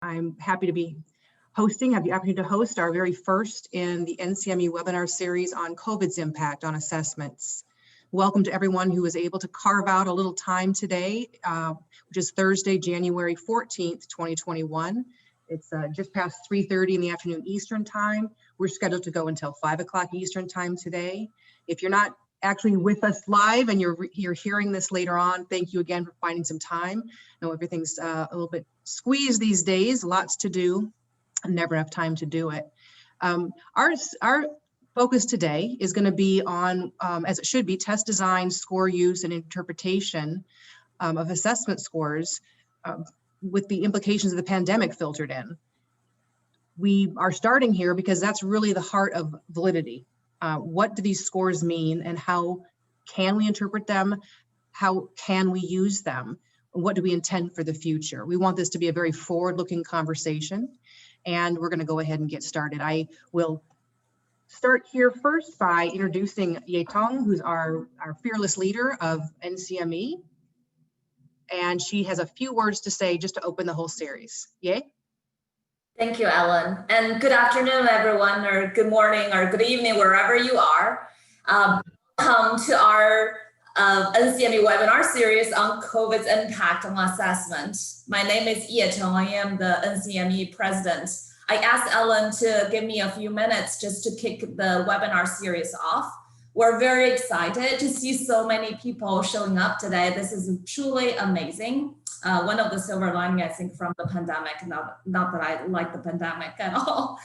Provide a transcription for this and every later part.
I'm happy to be have the opportunity to host our very first in the NCME webinar series on COVID's impact on assessments. Welcome to everyone who was able to carve out a little time today, which is Thursday, January 14th, 2021. It's just past 3:30 in the afternoon Eastern time. We're scheduled to go until 5 o'clock Eastern time today. If you're not actually with us live and you're hearing this later on, thank you again for finding some time. I know everything's a little bit squeezed these days, lots to do, and never enough time to do it. Our focus today is going to be on, as it should be, test design, score use, and interpretation of assessment scores with the implications of the pandemic filtered in. We are starting here because that's really the heart of validity. What do these scores mean, and how can we interpret them? How can we use them? What do we intend for the future? We want this to be a very forward-looking conversation, and we're going to go ahead and get started. I will start here first by introducing Ye Tong, who's our fearless leader of NCME, and she has a few words to say just to open the whole series. Ye? Thank you, Ellen. And good afternoon, everyone, or good morning, or good evening, wherever you are. Welcome to our NCME webinar series on COVID's impact on assessment. My name is Ye Tong. I am the NCME president. I asked Ellen to give me a few minutes just to kick the webinar series off. We're very excited to see so many people showing up today. This is truly amazing. One of the silver lining, I think, from the pandemic, not that I like the pandemic at all.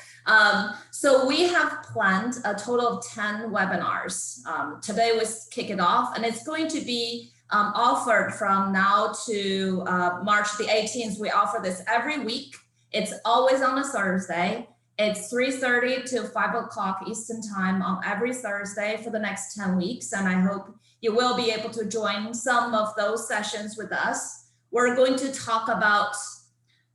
So we have planned a total of 10 webinars. Today we kick it off, and it's going to be offered from now to March the 18th. We offer this every week. It's always on a Thursday. It's 3:30 to 5 o'clock Eastern time on every Thursday for the next 10 weeks. And I hope you will be able to join some of those sessions with us. We're going to talk about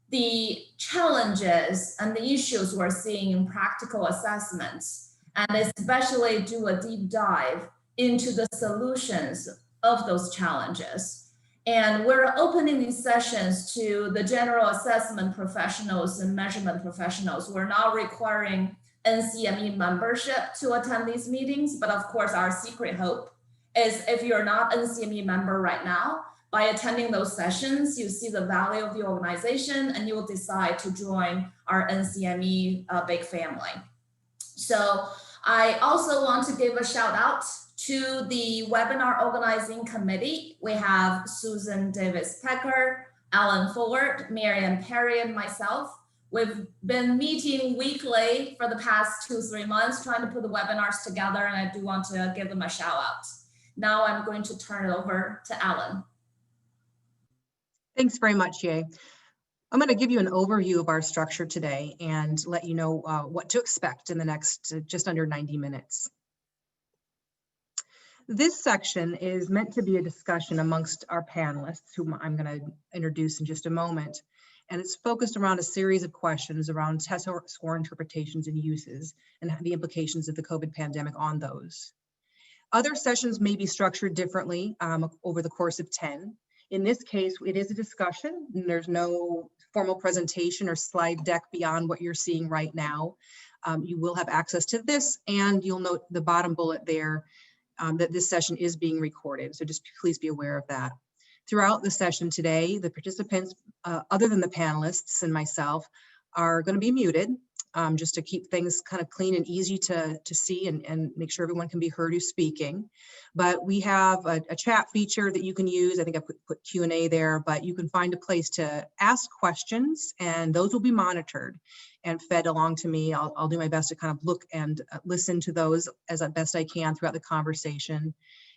the challenges and the issues we're seeing in practical assessments, and especially do a deep dive into the solutions of those challenges. And we're opening these sessions to the general assessment professionals and measurement professionals. We're not requiring NCME membership to attend these meetings, but of course our secret hope is if you're not an NCME member right now, by attending those sessions, you see the value of the organization and you will decide to join our NCME big family. So I also want to give a shout out to the webinar organizing committee. We have Susan Davis-Pecker, Alan Fullert, Marianne Perry, and myself. We've been meeting weekly for the past 2-3 months, trying to put the webinars together, and I do want to give them a shout out. Now I'm going to turn it over to Alan. Thanks very much, Ye. I'm going to give you an overview of our structure today and let you know what to expect in the next just under 90 minutes. This section is meant to be a discussion amongst our panelists, whom I'm going to introduce in just a moment. And it's focused around a series of questions around test score interpretations and uses and the implications of the COVID pandemic on those. Other sessions may be structured differently over the course of 10. In this case, it is a discussion, and there's no formal presentation or slide deck beyond what you're seeing right now. You will have access to this, and you'll note the bottom bullet there that this session is being recorded. So just please be aware of that. Throughout the session today, the participants, other than the panelists and myself, are going to be muted just to keep things kind of clean and easy to see and make sure everyone can be heard who's speaking. But we have a chat feature that you can use. I think I put Q&A there, but you can find a place to ask questions, and those will be monitored and fed along to me. I'll do my best to kind of look and listen to those as best I can throughout the conversation.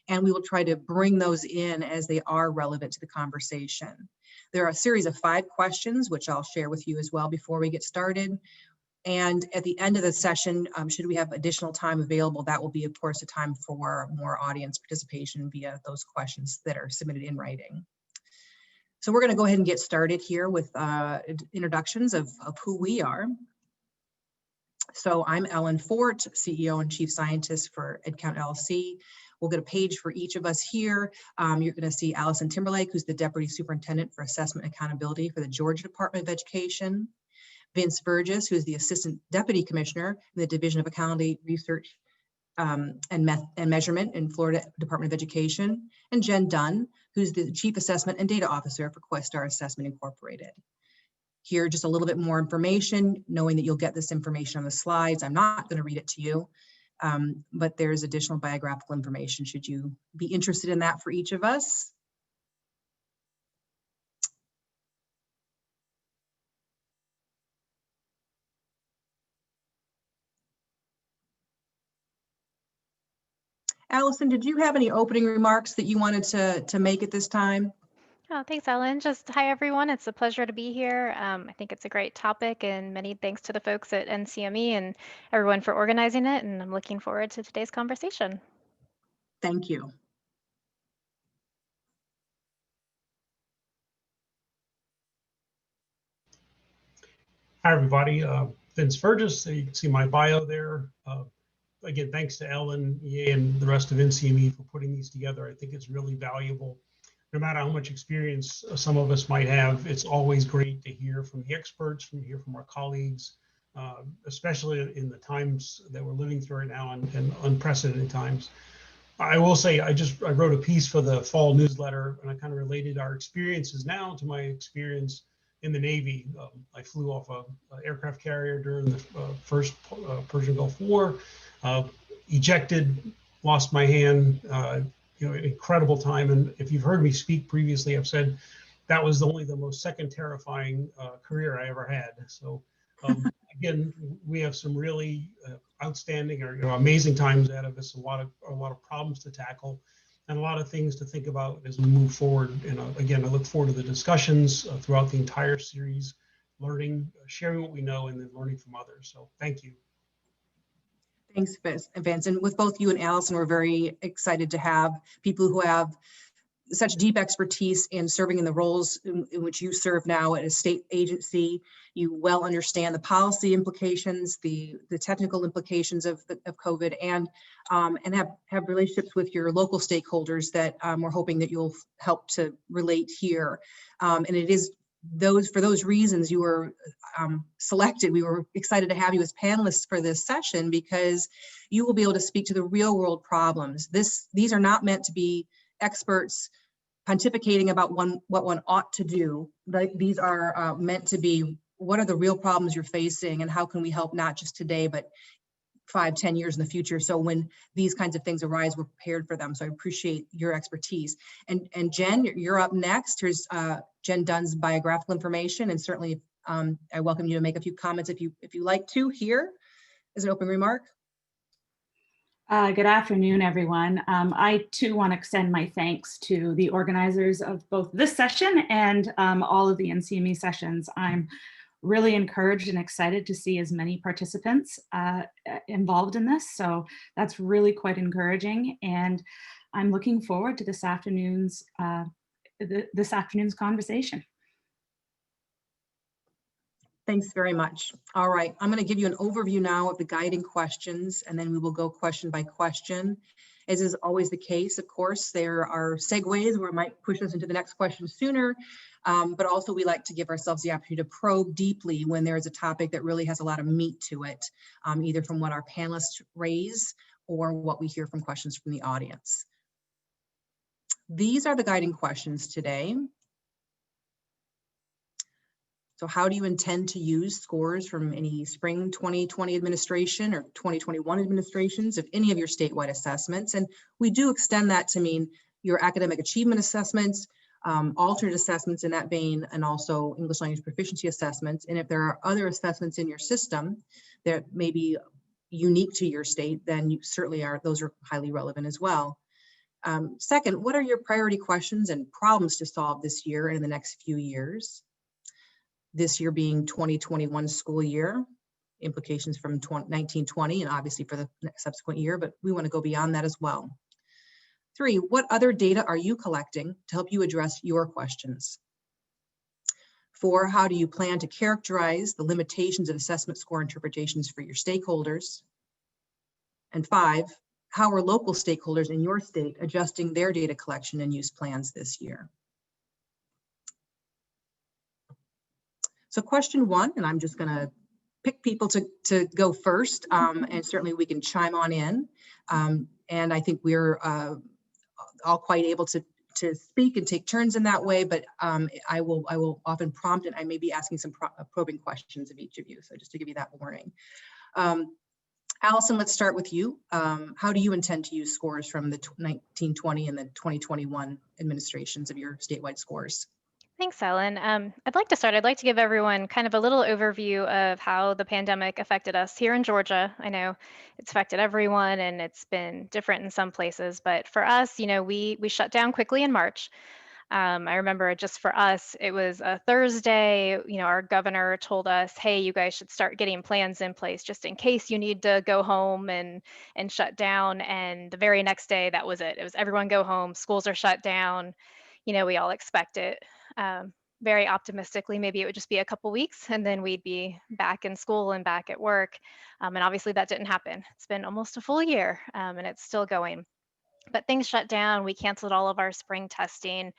And we will try to bring those in as they are relevant to the conversation. There are a series of 5 questions, which I'll share with you as well before we get started. And at the end of the session, should we have additional time available, that will be, of course, a time for more audience participation via those questions that are submitted in writing. So we're going to go ahead and get started here with introductions of who we are. So I'm Ellen Fort, CEO and Chief Scientist for EdCount LLC. We'll get a page for each of us here. You're going to see Allison Timberlake, who's the Deputy Superintendent for Assessment and Accountability for the Georgia Department of Education. Vince Burgess, who is the Assistant Deputy Commissioner in the Division of Accountability Research and Measurement in Florida Department of Education, and Jen Dunn, who's the Chief Assessment and Data Officer for Questar Assessment Incorporated. Here, just a little bit more information, knowing that you'll get this information on the slides. I'm not going to read it to you, but there's additional biographical information should you be interested in that for each of us. Allison, did you have any opening remarks that you wanted to make at this time? Oh, thanks, Ellen. Just hi, everyone. It's a pleasure to be here. I think it's a great topic, and many thanks to the folks at NCME and everyone for organizing it. And I'm looking forward to today's conversation. Thank you. Hi, everybody. Vince Burgess. You can see my bio there. Again, thanks to Ellen, EA, and the rest of NCME for putting these together. I think it's really valuable. No matter how much experience some of us might have, it's always great to hear from the experts, hear from our colleagues, especially in the times that we're living through right now and unprecedented times. I will say I wrote a piece for the fall newsletter, and I kind of related our experiences now to my experience in the Navy. I flew off an aircraft carrier during the first Persian Gulf War, ejected, lost my hand, incredible time. And if you've heard me speak previously, I've said that was only the most second terrifying career I ever had. So again, we have some really outstanding or amazing times ahead of us, a lot of problems to tackle and a lot of things to think about as we move forward. And again, I look forward to the discussions throughout the entire series, learning, sharing what we know, and then learning from others. So thank you. Thanks, Vince. And with both you and Allison, we're very excited to have people who have such deep expertise in serving in the roles in which you serve now at a state agency. You well understand the policy implications, the technical implications of COVID, and have relationships with your local stakeholders that we're hoping that you'll help to relate here. And it is for those reasons you were selected. We were excited to have you as panelists for this session because you will be able to speak to the real world problems. These are not meant to be experts pontificating about what one ought to do. These are meant to be, what are the real problems you're facing and how can we help not just today, but 5-10 years in the future. So when these kinds of things arise, we're prepared for them. So I appreciate your expertise. And Jen, you're up next. Here's Jen Dunn's biographical information. And certainly I welcome you to make a few comments if you like to here as an open remark. Good afternoon, everyone. I too want to extend my thanks to the organizers of both this session and all of the NCME sessions. I'm really encouraged and excited to see as many participants involved in this. So that's really quite encouraging. And I'm looking forward to this afternoon's conversation. Thanks very much. All right, I'm going to give you an overview now of the guiding questions, and then we will go question by question. As is always the case, of course, there are segues where it might push us into the next question sooner, but also we like to give ourselves the opportunity to probe deeply when there is a topic that really has a lot of meat to it, either from what our panelists raise or what we hear from questions from the audience. These are the guiding questions today. So how do you intend to use scores from any spring 2020 administration or 2021 administrations of any of your statewide assessments? And we do extend that to mean your academic achievement assessments, alternate assessments in that vein, and also English language proficiency assessments. And if there are other assessments in your system that may be unique to your state, then you certainly those are highly relevant as well. Second, what are your priority questions and problems to solve this year and in the next few years? This year being 2021 school year, implications from 1920 and obviously for the subsequent year, but we want to go beyond that as well. 3, what other data are you collecting to help you address your questions? 4, how do you plan to characterize the limitations of assessment score interpretations for your stakeholders? And 5, how are local stakeholders in your state adjusting their data collection and use plans this year? So question one, and I'm just going to pick people to go first, and certainly we can chime on in. And I think we're all quite able to speak and take turns in that way, but I will often prompt, and I may be asking some probing questions of each of you. So just to give you that warning. Allison, let's start with you. How do you intend to use scores from the 1920 and the 2021 administrations of your statewide scores? Thanks, Ellen. I'd like to give everyone kind of a little overview of how the pandemic affected us here in Georgia. I know it's affected everyone and it's been different in some places, but for us, we shut down quickly in March. I remember just for us, it was a Thursday, our governor told us, hey, you guys should start getting plans in place just in case you need to go home and shut down. And the very next day, that was it. It was everyone go home, schools are shut down. We all expect it very optimistically. Maybe it would just be a couple weeks and then we'd be back in school and back at work. And obviously that didn't happen. It's been almost a full year and it's still going. But things shut down. We canceled all of our spring testing.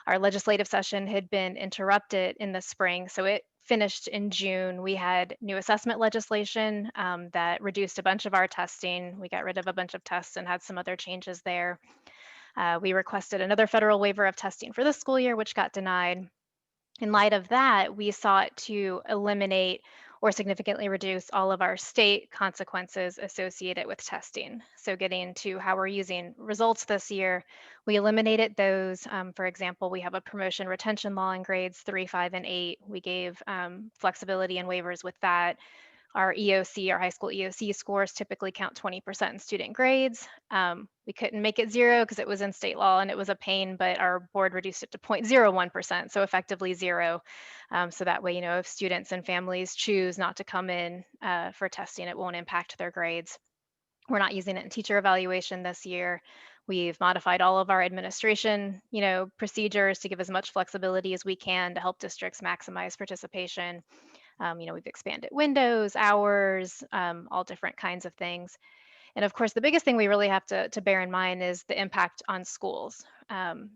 Our legislative session had been interrupted in the spring, so it finished in June. We had new assessment legislation that reduced a bunch of our testing. We got rid of a bunch of tests and had some other changes there. We requested another federal waiver of testing for this school year, which got denied. In light of that, we sought to eliminate or significantly reduce all of our state consequences associated with testing. So getting to how we're using results this year, we eliminated those. For example, we have a promotion retention law in grades 3, 5, and 8. We gave flexibility and waivers with that. Our EOC, our high school EOC scores typically count 20% in student grades. We couldn't make it 0 because it was in state law and it was a pain, but our board reduced it to 0.01%, so effectively 0. So that way, if students and families choose not to come in for testing, it won't impact their grades. We're not using it in teacher evaluation this year. We've modified all of our administration, procedures to give as much flexibility as we can to help districts maximize participation. We've expanded windows, hours, all different kinds of things. And of course, the biggest thing we really have to bear in mind is the impact on schools.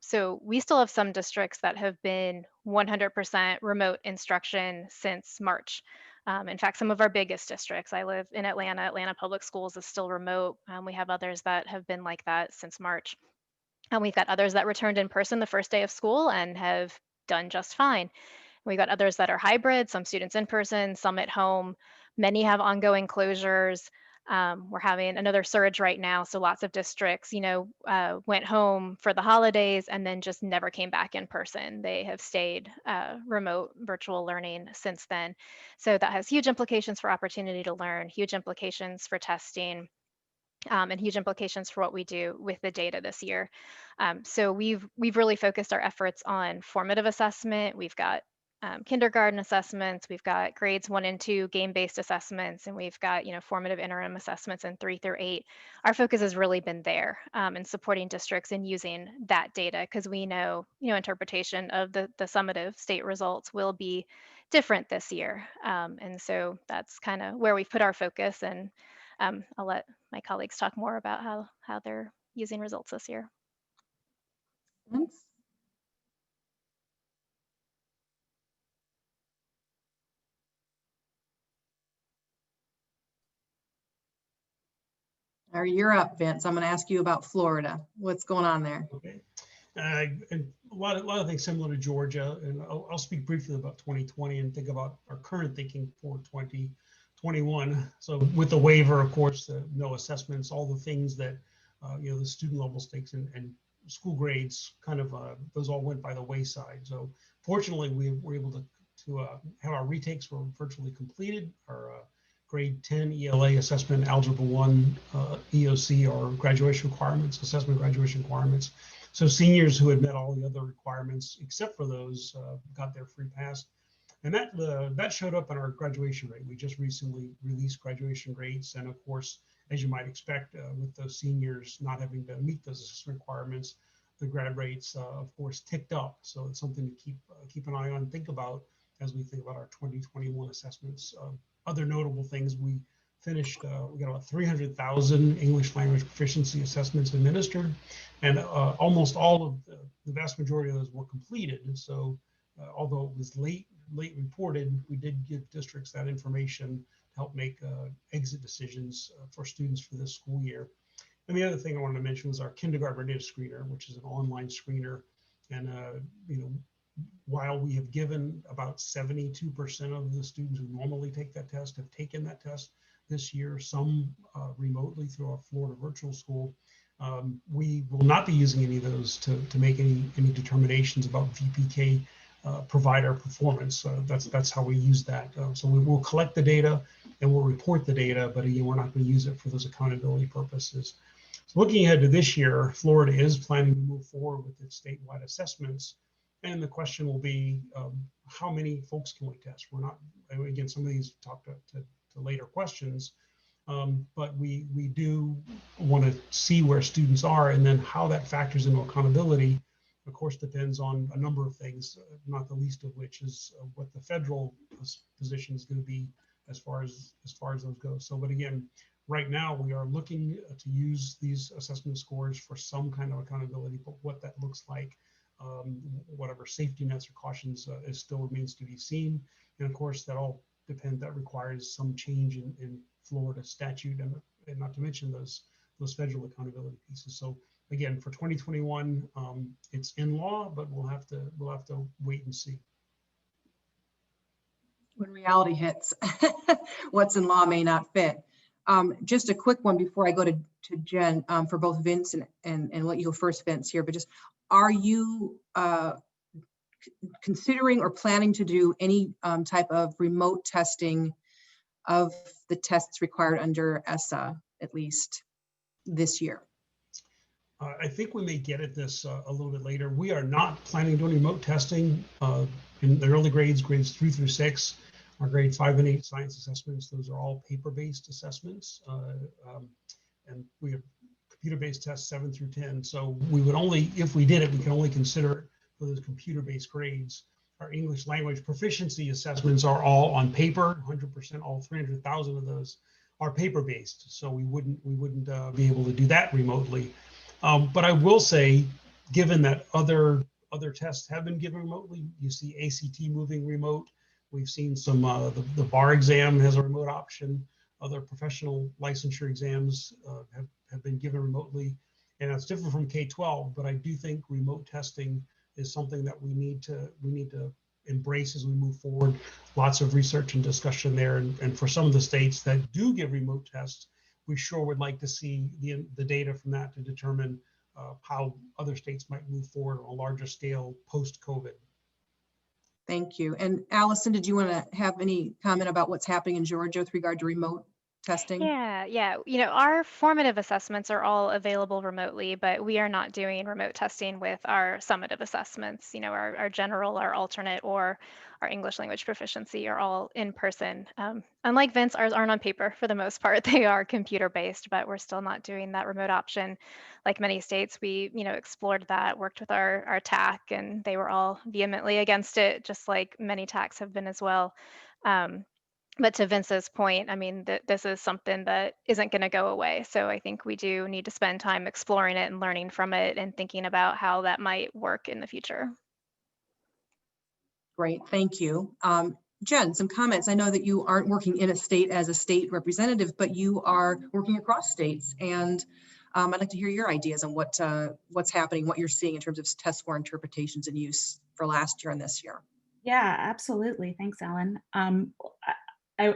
So we still have some districts that have been 100% remote instruction since March. In fact, some of our biggest districts, I live in Atlanta, Atlanta Public Schools is still remote. We have others that have been like that since March. And we've got others that returned in person the first day of school and have done just fine. We've got others that are hybrid, some students in person, some at home. Many have ongoing closures. We're having another surge right now. So lots of districts, went home for the holidays and then just never came back in person. They have stayed remote virtual learning since then. So that has huge implications for opportunity to learn, huge implications for testing, and huge implications for what we do with the data this year. So we've really focused our efforts on formative assessment. We've got kindergarten assessments, we've got grades 1 and 2 game-based assessments, and we've got formative interim assessments in 3 through 8. Our focus has really been there in supporting districts in using that data because we know interpretation of the summative state results will be different this year, and so that's kind of where we've put our focus. And I'll let my colleagues talk more about how they're using results this year. Thanks. All right, you're up, Vince. I'm going to ask you about Florida. What's going on there? Okay. And a lot of things similar to Georgia, and I'll speak briefly about 2020 and think about our current thinking for 2021. So with the waiver, of course, no assessments, all the things that, the student level stakes and school grades, kind of those all went by the wayside. So fortunately, we were able to have our retakes were virtually completed. Our grade 10 ELA assessment, Algebra 1 EOC, or graduation requirements, assessment graduation requirements. So seniors who had met all the other requirements, except for those, got their free pass. And that showed up in our graduation rate. We just recently released graduation rates. And of course, as you might expect, with those seniors not having to meet those assessment requirements, the grad rates, of course, ticked up. So it's something to keep an eye on and think about as we think about our 2021 assessments. Other notable things we finished, we got about 300,000 English language proficiency assessments administered, and almost all of the vast majority of those were completed. And so although it was late reported, we did give districts that information to help make exit decisions for students for this school year. And the other thing I wanted to mention was our kindergarten Div Screener, which is an online screener. And you know, while we have given about 72% of the students who normally take that test have taken that test this year, some remotely through our Florida virtual school, we will not be using any of those to make any determinations about VPK provider performance. That's how we use that. So we will collect the data and we'll report the data, but again, we're not going to use it for those accountability purposes. So looking ahead to this year, Florida is planning to move forward with its statewide assessments. And the question will be, how many folks can we test? We're not, again, some of these talk to later questions, but we do want to see where students are, and then how that factors into accountability, of course, depends on a number of things, not the least of which is what the federal position is going to be as far as those go. So, but again, right now we are looking to use these assessment scores for some kind of accountability, but what that looks like, whatever safety nets or cautions, it still remains to be seen. And of course, that requires some change in Florida statute, and not to mention those federal accountability pieces. So again, for 2021, it's in law, but we'll have to wait and see. When reality hits, what's in law may not fit. Just a quick one before I go to Jen, for both Vince and let you go first, Vince, here, but just, are you considering or planning to do any type of remote testing of the tests required under ESSA, at least this year? I think we may get at this a little bit later. We are not planning to do remote testing in the early grades 3 through 6. Our grade 5 and 8 science assessments, those are all paper-based assessments. And we have computer-based tests 7 through 10. So we would only, if we did it, we can only consider it for those computer-based grades. Our English language proficiency assessments are all on paper, 100%, all 300,000 of those are paper-based. So we wouldn't be able to do that remotely. But I will say, given that other tests have been given remotely, you see ACT moving remote. We've seen some, the bar exam has a remote option. Other professional licensure exams have been given remotely. And it's different from K-12, but I do think remote testing is something that we need to embrace as we move forward. Lots of research and discussion there. And for some of the states that do give remote tests, we sure would like to see the data from that to determine how other states might move forward on a larger scale post-COVID. Thank you. And Allison, did you want to have any comment about what's happening in Georgia with regard to remote testing? Yeah. You know, our formative assessments are all available remotely, but we are not doing remote testing with our summative assessments. You know, our general, our alternate, or our English language proficiency are all in person. Unlike Vince, ours aren't on paper for the most part. They are computer based, but we're still not doing that remote option. Like many states, we, you know, explored that, worked with our TAC, and they were all vehemently against it, just like many TACs have been as well. But to Vince's point, I mean, this is something that isn't going to go away. So I think we do need to spend time exploring it and learning from it and thinking about how that might work in the future. Great, thank you. Jen, some comments. I know that you aren't working in a state as a state representative, but you are working across states. And I'd like to hear your ideas on what's happening, what you're seeing in terms of test score interpretations and use for last year and this year. Yeah, absolutely. Thanks, Ellen.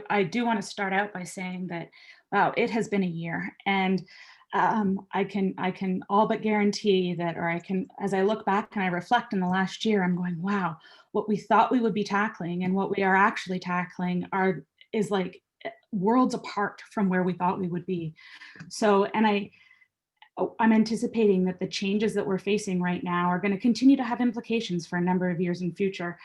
I do want to start out by saying that, wow, it has been a year, and I can all but guarantee that, or I can, as I look back and I reflect in the last year, I'm going, wow, what we thought we would be tackling and what we are actually tackling is like worlds apart from where we thought we would be. So, and I'm anticipating that the changes that we're facing right now are going to continue to have implications for a number of years in future.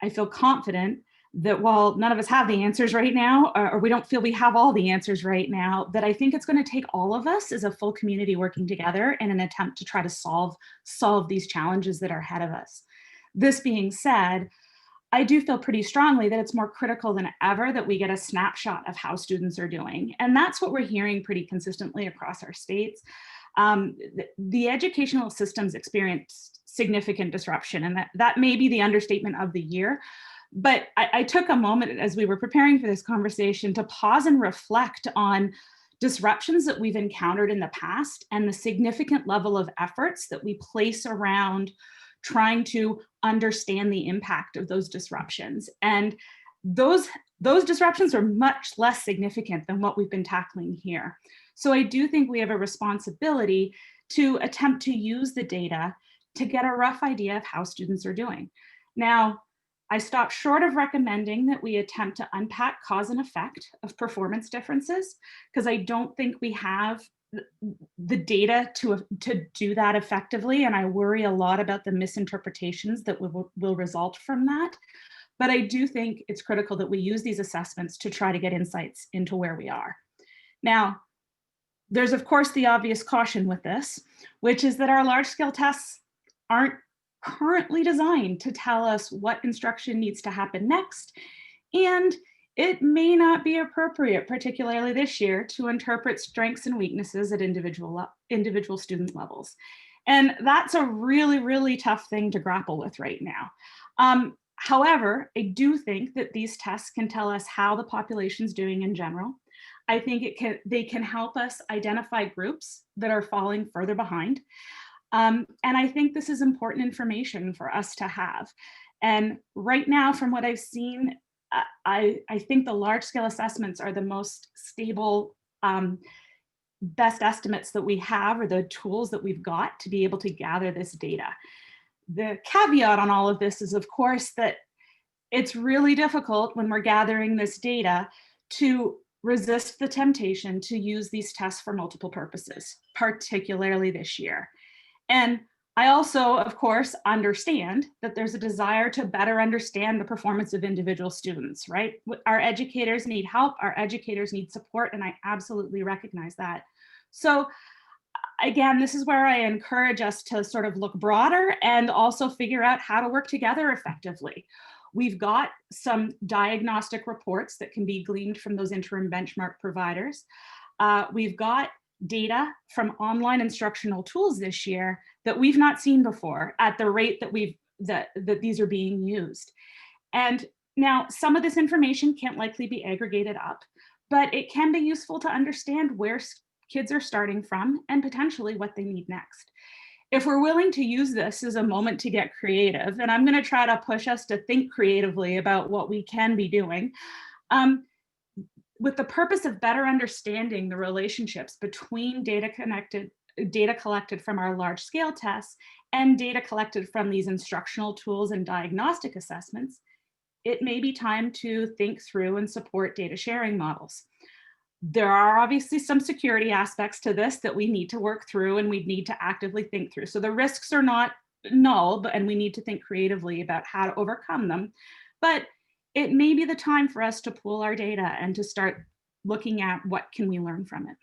I feel confident that while none of us have the answers right now, or we don't feel we have all the answers right now, that I think it's going to take all of us as a full community working together in an attempt to try to solve these challenges that are ahead of us. This being said, I do feel pretty strongly that it's more critical than ever that we get a snapshot of how students are doing. And that's what we're hearing pretty consistently across our states. The educational systems experienced significant disruption, and that may be the understatement of the year. But I took a moment as we were preparing for this conversation to pause and reflect on disruptions that we've encountered in the past and the significant level of efforts that we place around trying to understand the impact of those disruptions. And those disruptions are much less significant than what we've been tackling here. So I do think we have a responsibility to attempt to use the data to get a rough idea of how students are doing. Now, I stopped short of recommending that we attempt to unpack cause and effect of performance differences, because I don't think we have the data to do that effectively. And I worry a lot about the misinterpretations that will result from that. But I do think it's critical that we use these assessments to try to get insights into where we are. Now, there's of course the obvious caution with this, which is that our large scale tests aren't currently designed to tell us what instruction needs to happen next. And it may not be appropriate, particularly this year, to interpret strengths and weaknesses at individual student levels. And that's a really, really tough thing to grapple with right now. However, I do think that these tests can tell us how the population's doing in general. I think they can help us identify groups that are falling further behind. And I think this is important information for us to have. And right now, from what I've seen, I think the large scale assessments are the most stable, best estimates that we have, or the tools that we've got to be able to gather this data. The caveat on all of this is, of course, that it's really difficult when we're gathering this data to resist the temptation to use these tests for multiple purposes, particularly this year. And I also, of course, understand that there's a desire to better understand the performance of individual students, right? Our educators need help, our educators need support, and I absolutely recognize that. So again, this is where I encourage us to sort of look broader and also figure out how to work together effectively. We've got some diagnostic reports that can be gleaned from those interim benchmark providers. We've got data from online instructional tools this year that we've not seen before at the rate that that these are being used. And now some of this information can't likely be aggregated up, but it can be useful to understand where kids are starting from and potentially what they need next. If we're willing to use this as a moment to get creative, and I'm going to try to push us to think creatively about what we can be doing, with the purpose of better understanding the relationships between data collected from our large scale tests and data collected from these instructional tools and diagnostic assessments, it may be time to think through and support data sharing models. There are obviously some security aspects to this that we need to work through and we need to actively think through. So the risks are not null, and we need to think creatively about how to overcome them. But it may be the time for us to pool our data and to start looking at what can we learn from it.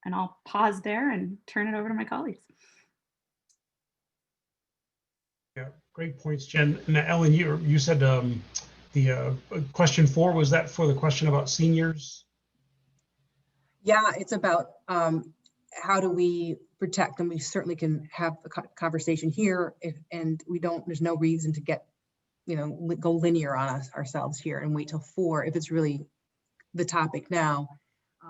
And I'll pause there and turn it over to my colleagues. Yeah, great points, Jen. And Ellen, you said the question 4, was that for the question about seniors? Yeah, it's about how do we protect, and we certainly can have a conversation here, and there's no reason to get, go linear on ourselves here and wait till 4 if it's really the topic now.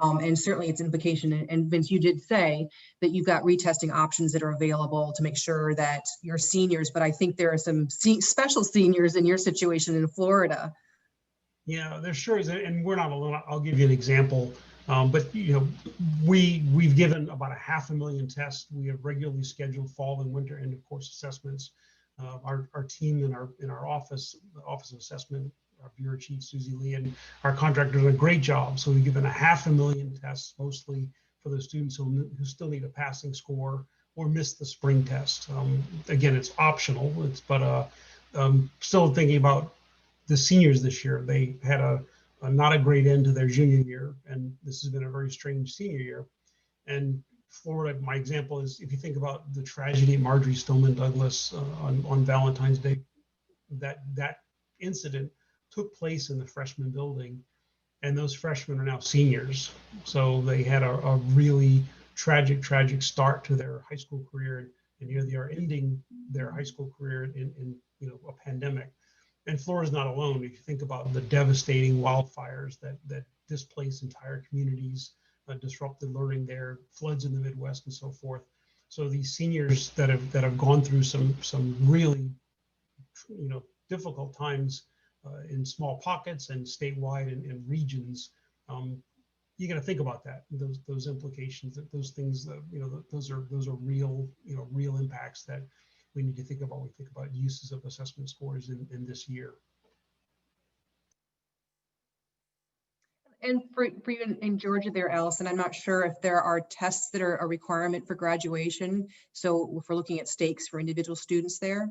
And certainly its implication, and Vince, you did say that you've got retesting options that are available to make sure that your seniors, but I think there are some special seniors in your situation in Florida. Yeah, there sure is, and we're not alone. I'll give you an example. But we've given about 500,000 tests. We have regularly scheduled fall and winter end of course assessments. Our team in our office, the Office of Assessment, our bureau chief Susie Lee, and our contractors do a great job. So we've given 500,000 tests, mostly for the students who still need a passing score or miss the spring test. Again, it's optional. But still thinking about the seniors this year. They had not a great end to their junior year, and this has been a very strange senior year. And Florida, my example is, if you think about the tragedy of Marjorie Stoneman Douglas on Valentine's Day that incident took place in the freshman building, and those freshmen are now seniors. So they had a really tragic start to their high school career, and here they are ending their high school career in a pandemic. And Florida's not alone. If you think about the devastating wildfires that displaced entire communities, disrupted learning there, floods in the Midwest, and so forth. So these seniors that have gone through some really difficult times in small pockets and statewide and regions, you got to think about that, those implications, those things that those are real impacts that we need to think about when we think about uses of assessment scores in this year. And for you in Georgia there, Allison, I'm not sure if there are tests that are a requirement for graduation. So if we're looking at stakes for individual students there.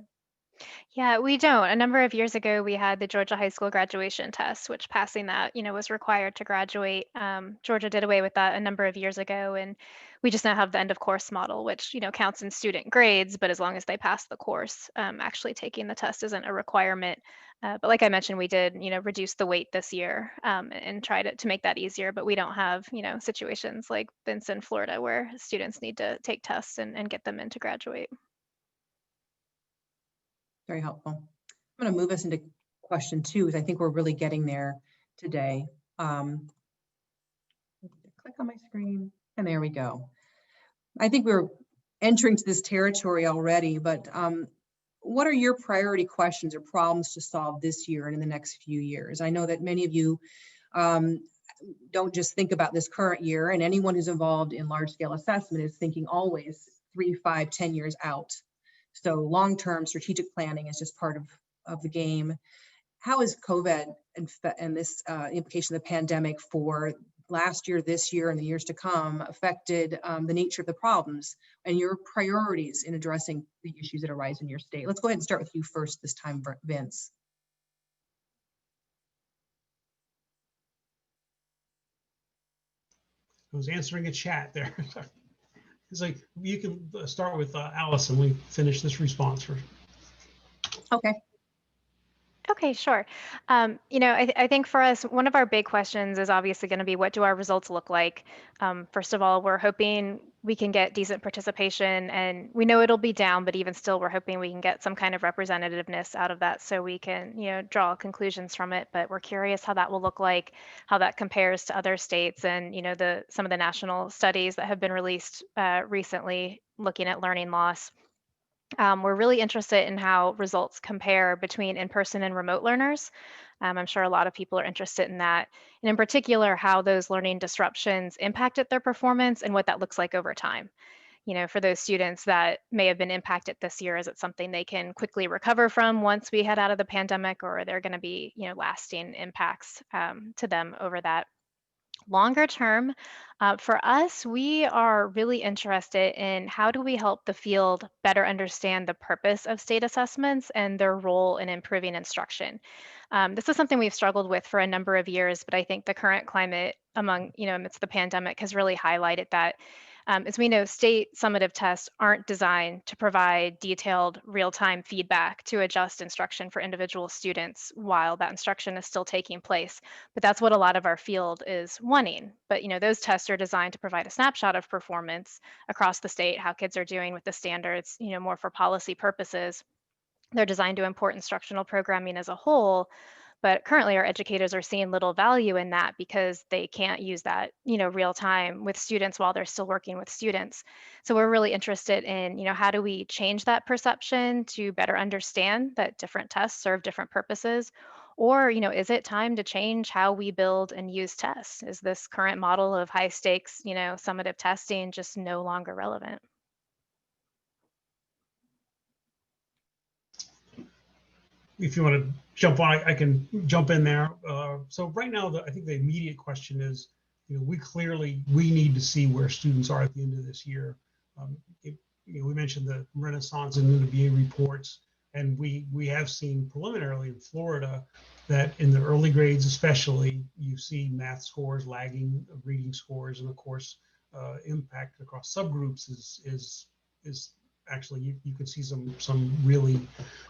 Yeah, we don't. A number of years ago, we had the Georgia high school graduation test, which passing that, was required to graduate. Georgia did away with that a number of years ago, and we just now have the end of course model, which, counts in student grades, but as long as they pass the course, actually taking the test isn't a requirement. But like I mentioned, we did, reduce the weight this year and try to make that easier, but we don't have, situations like Vince in Florida where students need to take tests and get them in to graduate. Very helpful. I'm going to move us into question 2, because I think we're really getting there today. Click on my screen, and there we go. I think we're entering to this territory already, but what are your priority questions or problems to solve this year and in the next few years? I know that many of you don't just think about this current year, and anyone who's involved in large-scale assessment is thinking always 3, 5, 10 years out. So long-term strategic planning is just part of the game. How is COVID and this implication of the pandemic for last year, this year, and the years to come affected the nature of the problems and your priorities in addressing the issues that arise in your state? Let's go ahead and start with you first this time, Vince. I was answering a chat there. It's like, you can start with Allison. We finish this response first. Okay. Okay, sure. I think for us, one of our big questions is obviously going to be, what do our results look like? First of all, we're hoping we can get decent participation, and we know it'll be down, but even still, we're hoping we can get some kind of representativeness out of that so we can, draw conclusions from it. But we're curious how that will look like, how that compares to other states, and, some of the national studies that have been released recently looking at learning loss. We're really interested in how results compare between in-person and remote learners. I'm sure a lot of people are interested in that. And in particular, how those learning disruptions impacted their performance and what that looks like over time. For those students that may have been impacted this year, is it something they can quickly recover from once we head out of the pandemic, or are there going to be, lasting impacts to them over that? Longer term, for us, we are really interested in how do we help the field better understand the purpose of state assessments and their role in improving instruction. This is something we've struggled with for a number of years, but I think the current climate amidst the pandemic has really highlighted that. As we know, state summative tests aren't designed to provide detailed real-time feedback to adjust instruction for individual students while that instruction is still taking place. But that's what a lot of our field is wanting. But those tests are designed to provide a snapshot of performance across the state, how kids are doing with the standards, more for policy purposes. They're designed to import instructional programming as a whole. But currently our educators are seeing little value in that because they can't use that, real time with students while they're still working with students. So we're really interested in, how do we change that perception to better understand that different tests serve different purposes? Or, is it time to change how we build and use tests? Is this current model of high stakes, summative testing just no longer relevant? If you want to jump on, I can jump in there. So right now, I think the immediate question is, we need to see where students are at the end of this year. We mentioned the Renaissance and the VA reports, and we have seen preliminarily in Florida that in the early grades especially, you see math scores lagging reading scores, and of course, impact across subgroups is actually you could see some really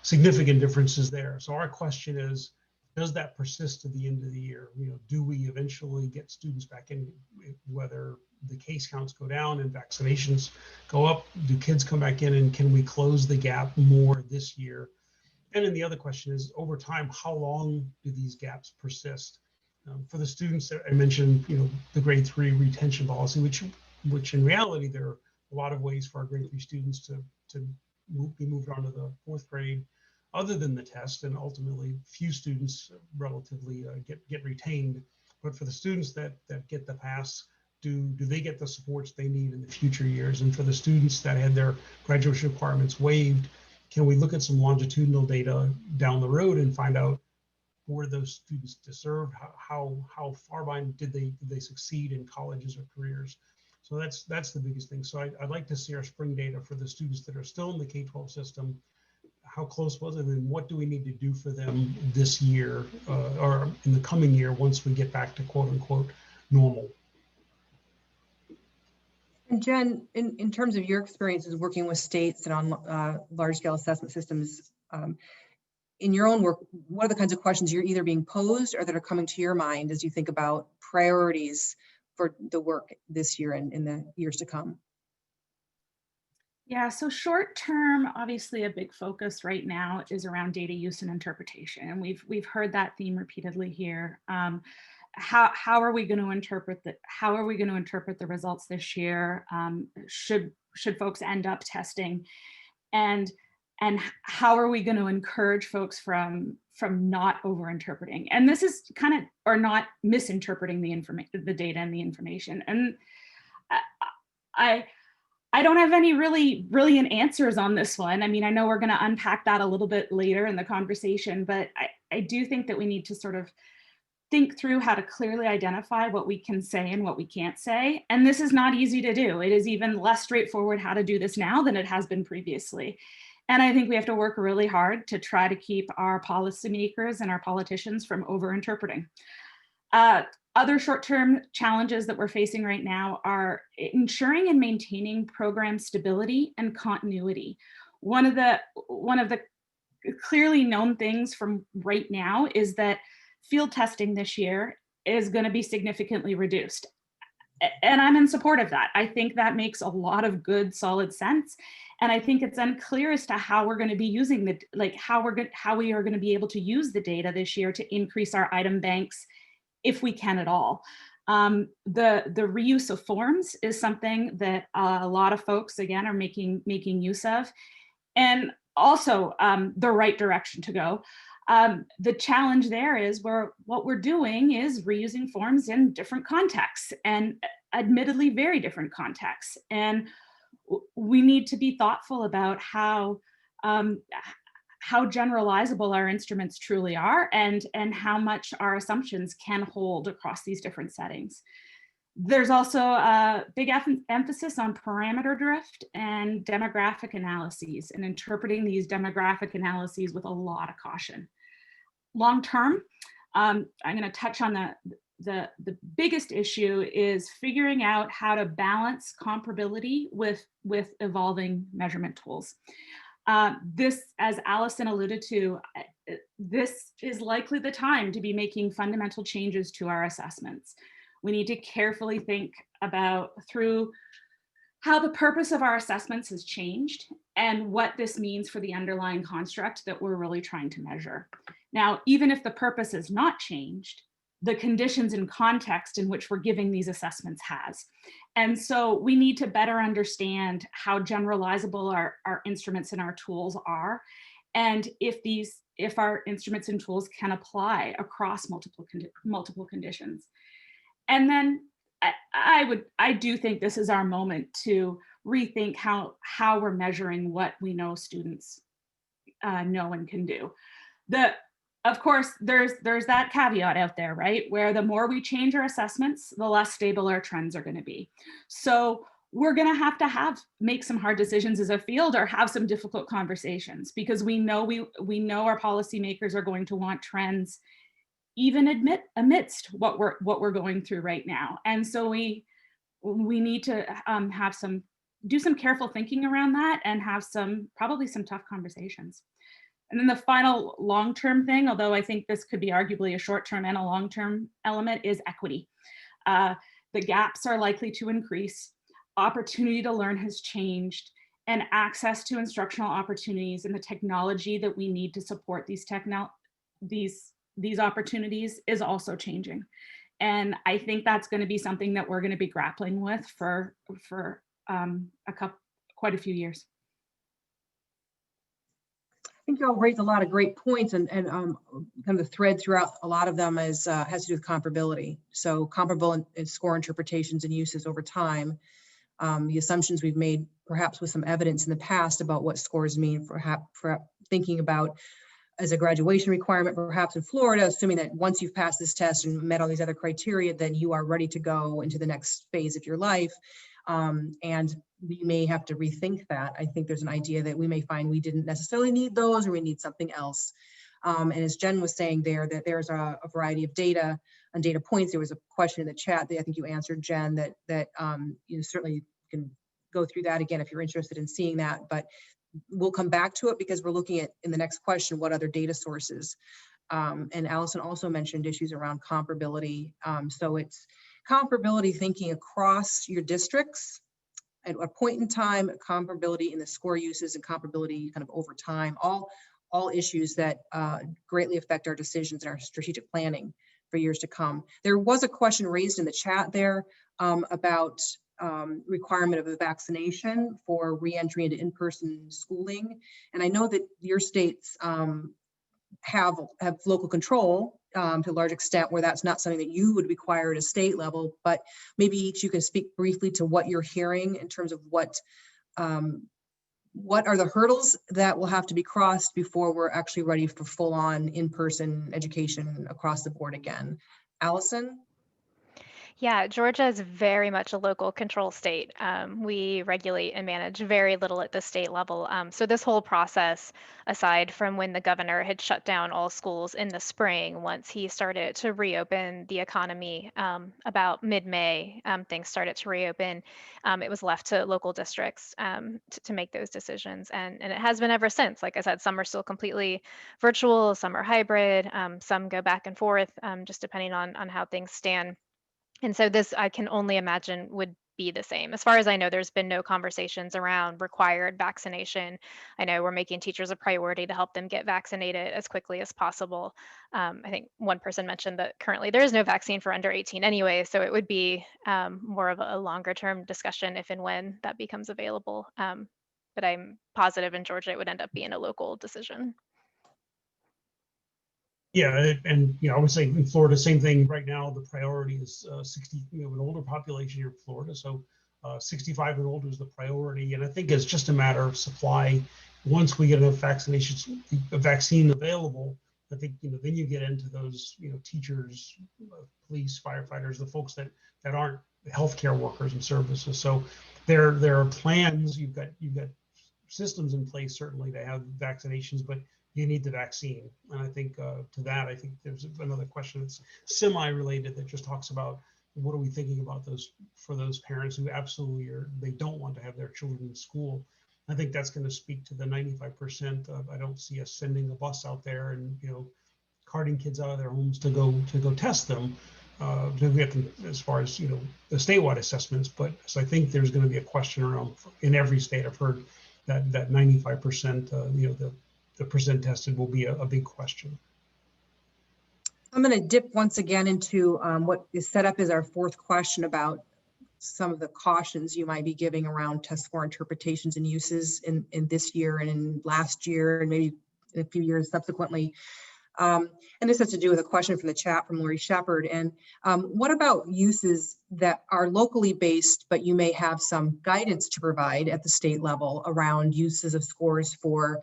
significant differences there. So our question is, does that persist to the end of the year? Do we eventually get students back in, whether the case counts go down and vaccinations go up? Do kids come back in, and can we close the gap more this year? And then the other question is, over time, how long do these gaps persist? For the students that I mentioned, the grade 3 retention policy, which in reality, there are a lot of ways for our grade 3 students to be moved on to the 4th grade, other than the test, and ultimately few students relatively get retained. But for the students that get the pass, do they get the supports they need in the future years? And for the students that had their graduation requirements waived, can we look at some longitudinal data down the road and find out where those students deserved, how far behind did they succeed in colleges or careers? So that's the biggest thing. So I'd like to see our spring data for the students that are still in the K-12 system. How close was it, and what do we need to do for them this year or in the coming year once we get back to quote unquote normal? And Jen, in terms of your experiences working with states and on large scale assessment systems, in your own work, what are the kinds of questions you're either being posed or that are coming to your mind as you think about priorities for the work this year and in the years to come? Yeah, so short term, obviously a big focus right now is around data use and interpretation. And we've heard that theme repeatedly here. How are we going to interpret the results this year? Should folks end up testing? And how are we going to encourage folks from not over interpreting? And this is or not misinterpreting the data and the information. And I don't have any really brilliant answers on this one. I mean, I know we're going to unpack that a little bit later in the conversation, but I do think that we need to sort of think through how to clearly identify what we can say and what we can't say. And this is not easy to do. It is even less straightforward how to do this now than it has been previously. And I think we have to work really hard to try to keep our policymakers and our politicians from over-interpreting. Other short-term challenges that we're facing right now are ensuring and maintaining program stability and continuity. One of the clearly known things from right now is that field testing this year is going to be significantly reduced. And I'm in support of that. I think that makes a lot of good, solid sense. And I think it's unclear as to how we're going to be using how we are going to be able to use the data this year to increase our item banks, if we can at all. The reuse of forms is something that a lot of folks, again, are making use of, and also the right direction to go. The challenge there is what we're doing is reusing forms in different contexts, and admittedly very different contexts. And we need to be thoughtful about how generalizable our instruments truly are, and how much our assumptions can hold across these different settings. There's also a big emphasis on parameter drift and demographic analyses, and interpreting these demographic analyses with a lot of caution. Long term, I'm going to touch on the biggest issue is figuring out how to balance comparability with evolving measurement tools. This, as Allison alluded to, this is likely the time to be making fundamental changes to our assessments. We need to carefully think through how the purpose of our assessments has changed and what this means for the underlying construct that we're really trying to measure. Now, even if the purpose has not changed, the conditions and context in which we're giving these assessments has. And so we need to better understand how generalizable our instruments and our tools are, and if our instruments and tools can apply across multiple conditions. And then I do think this is our moment to rethink how we're measuring what we know students know and can do. Of course, there's that caveat out there, right? Where the more we change our assessments, the less stable our trends are going to be. So we're going to make some hard decisions as a field, or have some difficult conversations, because we know our policymakers are going to want trends even amidst what we're going through right now. And so we need to have some do some careful thinking around that and have probably some tough conversations. And then the final long-term thing, although I think this could be arguably a short-term and a long-term element, is equity. The gaps are likely to increase. Opportunity to learn has changed, and access to instructional opportunities and the technology that we need to support these opportunities is also changing. And I think that's going to be something that we're going to be grappling with for quite a few years. I think y'all raised a lot of great points, and kind of the thread throughout a lot of them is has to do with comparability. So comparable in score interpretations and uses over time. The assumptions we've made, perhaps with some evidence in the past about what scores mean, for thinking about as a graduation requirement, perhaps in Florida, assuming that once you've passed this test and met all these other criteria, then you are ready to go into the next phase of your life. And we may have to rethink that. I think there's an idea that we may find we didn't necessarily need those, or we need something else. And as Jen was saying there, that there's a variety of data and data points. There was a question in the chat that I think you answered, Jen, that you certainly can go through that again if you're interested in seeing that. But we'll come back to it because we're looking at, in the next question, what other data sources. And Allison also mentioned issues around comparability. So it's comparability thinking across your districts at a point in time, comparability in the score uses, and comparability kind of over time, all issues that greatly affect our decisions and our strategic planning for years to come. There was a question raised in the chat there about requirement of a vaccination for re-entry into in-person schooling. And I know that your states have local control to a large extent where that's not something that you would require at a state level, but maybe each you can speak briefly to what you're hearing in terms of what are the hurdles that will have to be crossed before we're actually ready for full-on in-person education across the board again. Allison? Yeah, Georgia is very much a local control state. We regulate and manage very little at the state level. So this whole process, aside from when the governor had shut down all schools in the spring, once he started to reopen the economy about mid-May, things started to reopen. It was left to local districts to make those decisions. And it has been ever since. Like I said, some are still completely virtual, some are hybrid, some go back and forth, just depending on how things stand. And so this, I can only imagine, would be the same. As far as I know, there's been no conversations around required vaccination. I know we're making teachers a priority to help them get vaccinated as quickly as possible. I think one person mentioned that currently there is no vaccine for under 18 anyway, so it would be more of a longer term discussion if and when that becomes available. But I'm positive in Georgia it would end up being a local decision. Yeah, and I would say in Florida, same thing. Right now, the priority is 60. We have an older population here in Florida, so 65 and older is the priority. And I think it's just a matter of supply. Once we get enough vaccinations, a vaccine available, I think then you get into those teachers, police, firefighters, the folks that aren't healthcare workers and services. So there are plans. You've got systems in place certainly to have vaccinations, but you need the vaccine. And I think to that, I think there's another question that's semi-related that just talks about what are we thinking about for those parents who absolutely they don't want to have their children in school. I think that's going to speak to the 95% of, I don't see us sending a bus out there and carting kids out of their homes to go test them to get them as far as the statewide assessments. But so I think there's going to be a question around in every state. I've heard that 95% the percent tested will be a big question. I'm going to dip once again into what is set up as our fourth question about some of the cautions you might be giving around test score interpretations and uses in this year and in last year and maybe a few years subsequently. And this has to do with a question from the chat from Lori Shepard. And what about uses that are locally based, but you may have some guidance to provide at the state level around uses of scores for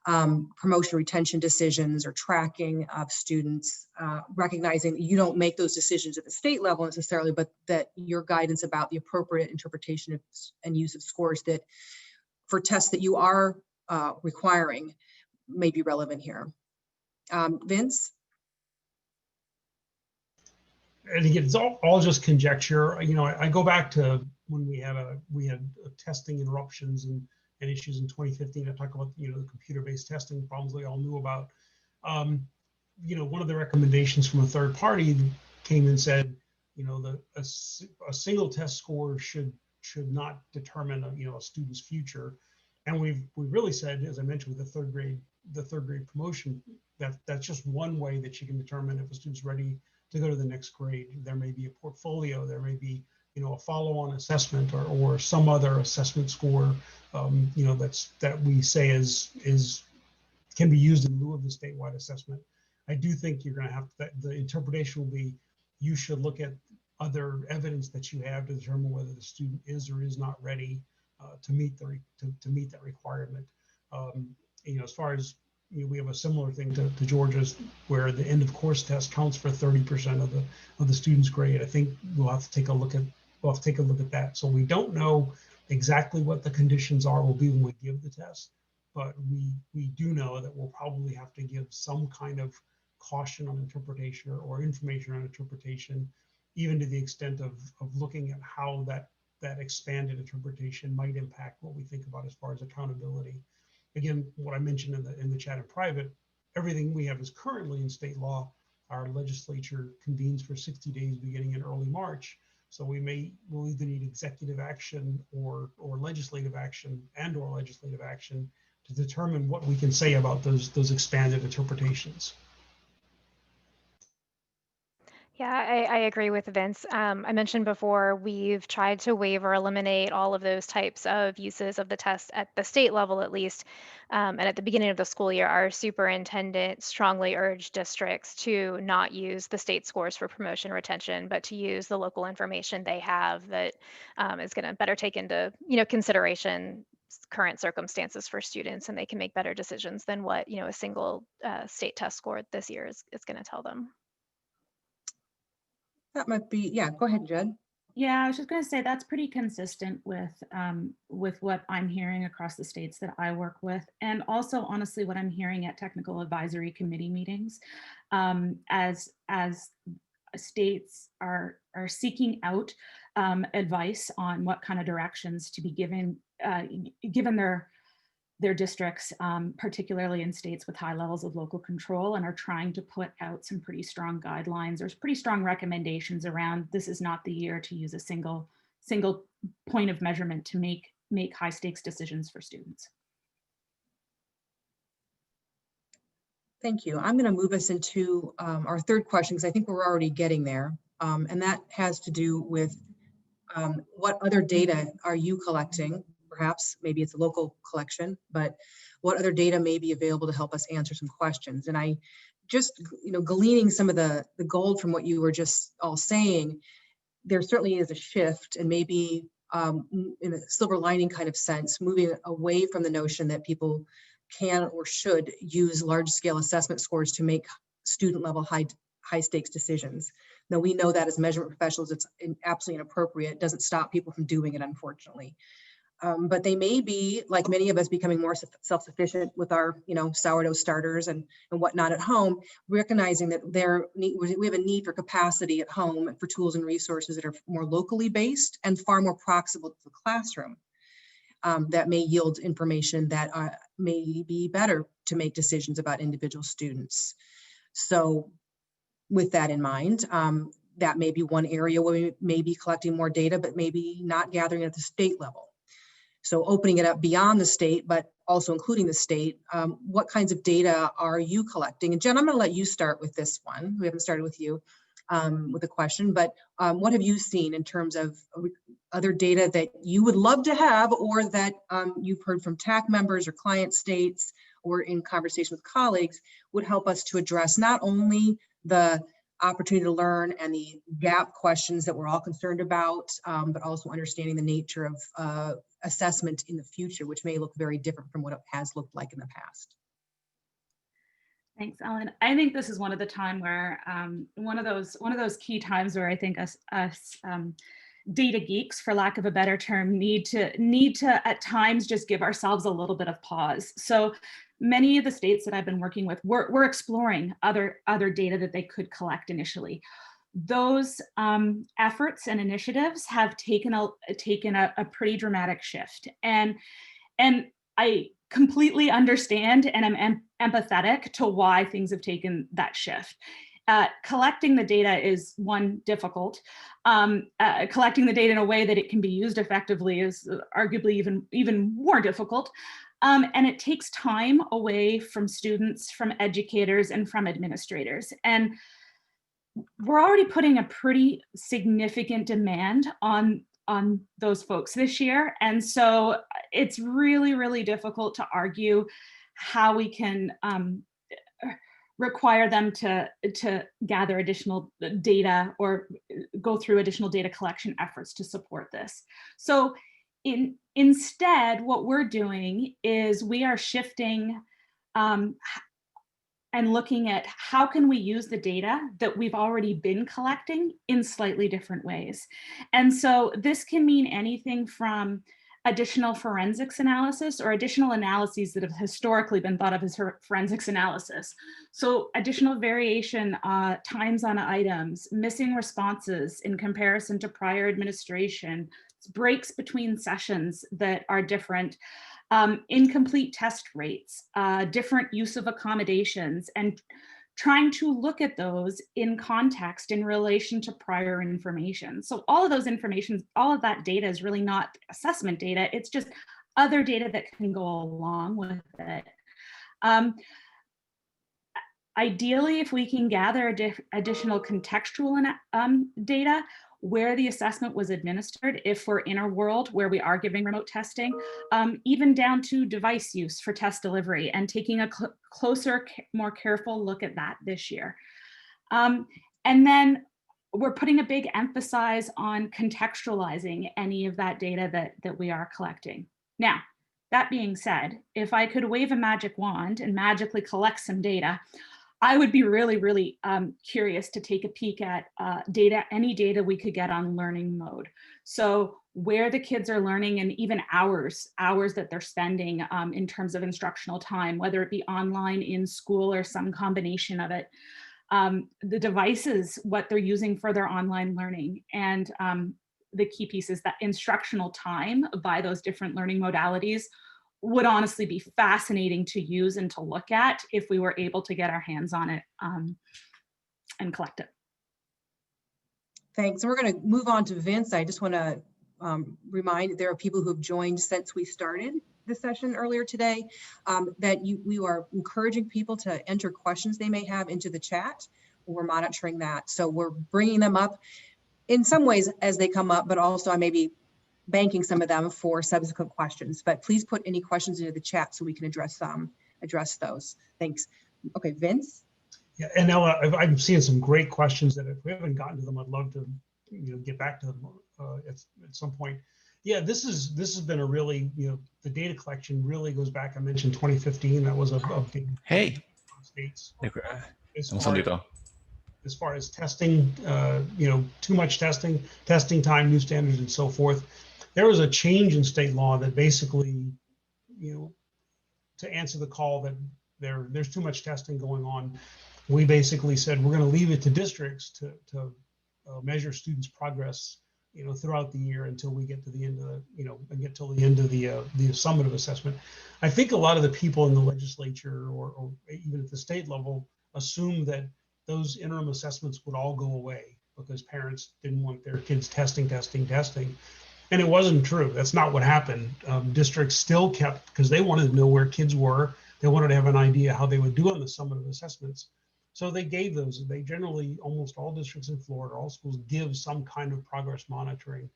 promotion retention decisions or tracking of students, recognizing that you don't make those decisions at the state level necessarily, but that your guidance about the appropriate interpretation of and use of scores that for tests that you are requiring may be relevant here. Vince? and again, it's all just conjecture. You know, I go back to when we had testing interruptions and issues in 2015. I talk about, you know, the computer-based testing problems we all knew about. You know, one of the recommendations from a third party came and said, you know, a single test score should not determine a student's future. And we really said, as I mentioned with the third grade promotion, that's just one way that you can determine if a student's ready to go to the next grade. There may be a portfolio, there may be, you know, a follow-on assessment or some other assessment score, you know, that we say can be used in lieu of the statewide assessment. I do think you're going to have the interpretation will be, you should look at other evidence that you have to determine whether the student is or is not ready to meet that requirement. You know, as far as, you know, we have a similar thing to Georgia's, where the end of course test counts for 30% of the student's grade. I think we'll have to take a look at that. So we don't know exactly what the conditions will be when we give the test, but we do know that we'll probably have to give some kind of caution on interpretation or information on interpretation, even to the extent of looking at how that expanded interpretation might impact what we think about as far as accountability. Again, what I mentioned in the chat in private, everything we have is currently in state law. Our legislature convenes for 60 days beginning in early March. So we'll either need executive action or legislative action to determine what we can say about those expanded interpretations. Yeah, I agree with Vince. I mentioned before, we've tried to waive or eliminate all of those types of uses of the test at the state level, at least. And at the beginning of the school year, our superintendent strongly urged districts to not use the state scores for promotion retention, but to use the local information they have that is going to better take into, you know, consideration current circumstances for students, and they can make better decisions than what, you know, a single state test score this year is going to tell them. That might be, yeah, go ahead, Jed. Yeah, I was just going to say that's pretty consistent with what I'm hearing across the states that I work with, and also honestly what I'm hearing at technical advisory committee meetings, as states are seeking out advice on what kind of directions to be given their districts, particularly in states with high levels of local control, and are trying to put out some pretty strong guidelines. There's pretty strong recommendations around, this is not the year to use a single point of measurement to make high stakes decisions for students. Thank you. I'm going to move us into our third question, because I think we're already getting there. And that has to do with what other data are you collecting? Perhaps maybe it's a local collection, but what other data may be available to help us answer some questions? And I just, you know, gleaning some of the gold from what you were just all saying, there certainly is a shift, and maybe in a silver lining kind of sense, moving away from the notion that people can or should use large scale assessment scores to make student level high stakes decisions. Now, we know that as measurement professionals, it's absolutely inappropriate. It doesn't stop people from doing it, unfortunately. But they may be, like many of us, becoming more self-sufficient with our, you know, sourdough starters and whatnot at home, recognizing that we have a need for capacity at home and for tools and resources that are more locally based and far more proximal to the classroom, that may yield information that may be better to make decisions about individual students. So with that in mind, that may be one area where we may be collecting more data, but maybe not gathering at the state level. So opening it up beyond the state, but also including the state, what kinds of data are you collecting? And Jen, I'm going to let you start with this one. We haven't started with you with a question, but what have you seen in terms of other data that you would love to have, or that you've heard from TAC members or client states or in conversation with colleagues would help us to address not only the opportunity to learn and the gap questions that we're all concerned about, but also understanding the nature of assessment in the future, which may look very different from what it has looked like in the past. Thanks, Ellen. I think this is one of the time where one of those key times where I think us data geeks, for lack of a better term, need to at times just give ourselves a little bit of pause. So many of the states that I've been working with, we're exploring other data that they could collect initially. those efforts and initiatives have taken a pretty dramatic shift. And I completely understand and I'm empathetic to why things have taken that shift. Collecting the data is difficult. Collecting the data in a way that it can be used effectively is arguably even more difficult. And it takes time away from students, from educators, and from administrators. And we're already putting a pretty significant demand on those folks this year. And so it's really, really difficult to argue how we can require them to gather additional data or go through additional data collection efforts to support this. So instead, what we're doing is we are shifting and looking at how can we use the data that we've already been collecting in slightly different ways. And so this can mean anything from additional forensics analysis or additional analyses that have historically been thought of as forensics analysis. So additional variation, times on items, missing responses in comparison to prior administration, breaks between sessions that are different, incomplete test rates, different use of accommodations, and trying to look at those in context in relation to prior information. So all of those information, all of that data is really not assessment data, it's just other data that can go along with it. Ideally, if we can gather additional contextual data where the assessment was administered, if we're in a world where we are giving remote testing, even down to device use for test delivery, and taking a closer, more careful look at that this year. And then we're putting a big emphasis on contextualizing any of that data that we are collecting. Now, that being said, if I could wave a magic wand and magically collect some data, I would be really, really curious to take a peek at any data we could get on learning mode. So where the kids are learning, and even hours that they're spending in terms of instructional time, whether it be online, in school, or some combination of it. The devices, what they're using for their online learning. And the key piece is that instructional time by those different learning modalities would honestly be fascinating to use and to look at if we were able to get our hands on it and collect it. Thanks. And we're going to move on to Vince. I just want to remind, there are people who have joined since we started the session earlier today, that we are encouraging people to enter questions they may have into the chat. We're monitoring that. So we're bringing them up in some ways as they come up, but also I may be banking some of them for subsequent questions, but please put any questions into the chat so we can address those. Thanks. Okay, Vince. Yeah, and Ella, I'm seeing some great questions that if we haven't gotten to them, I'd love to get back to them at some point. Yeah, this has been a really, the data collection really goes back. I mentioned 2015. That was a big states. As far as testing, too much testing time, new standards, and so forth. There was a change in state law that basically, to answer the call that there's too much testing going on, we basically said we're going to leave it to districts to measure students' progress, throughout the year until we get to the end of the summative assessment. I think a lot of the people in the legislature or even at the state level assume that those interim assessments would all go away because parents didn't want their kids testing. And it wasn't true. That's not what happened. Districts still kept, because they wanted to know where kids were. They wanted to have an idea how they would do on the summative assessments. So they gave those. They generally, almost all districts in Florida, all schools give some kind of progress monitoring.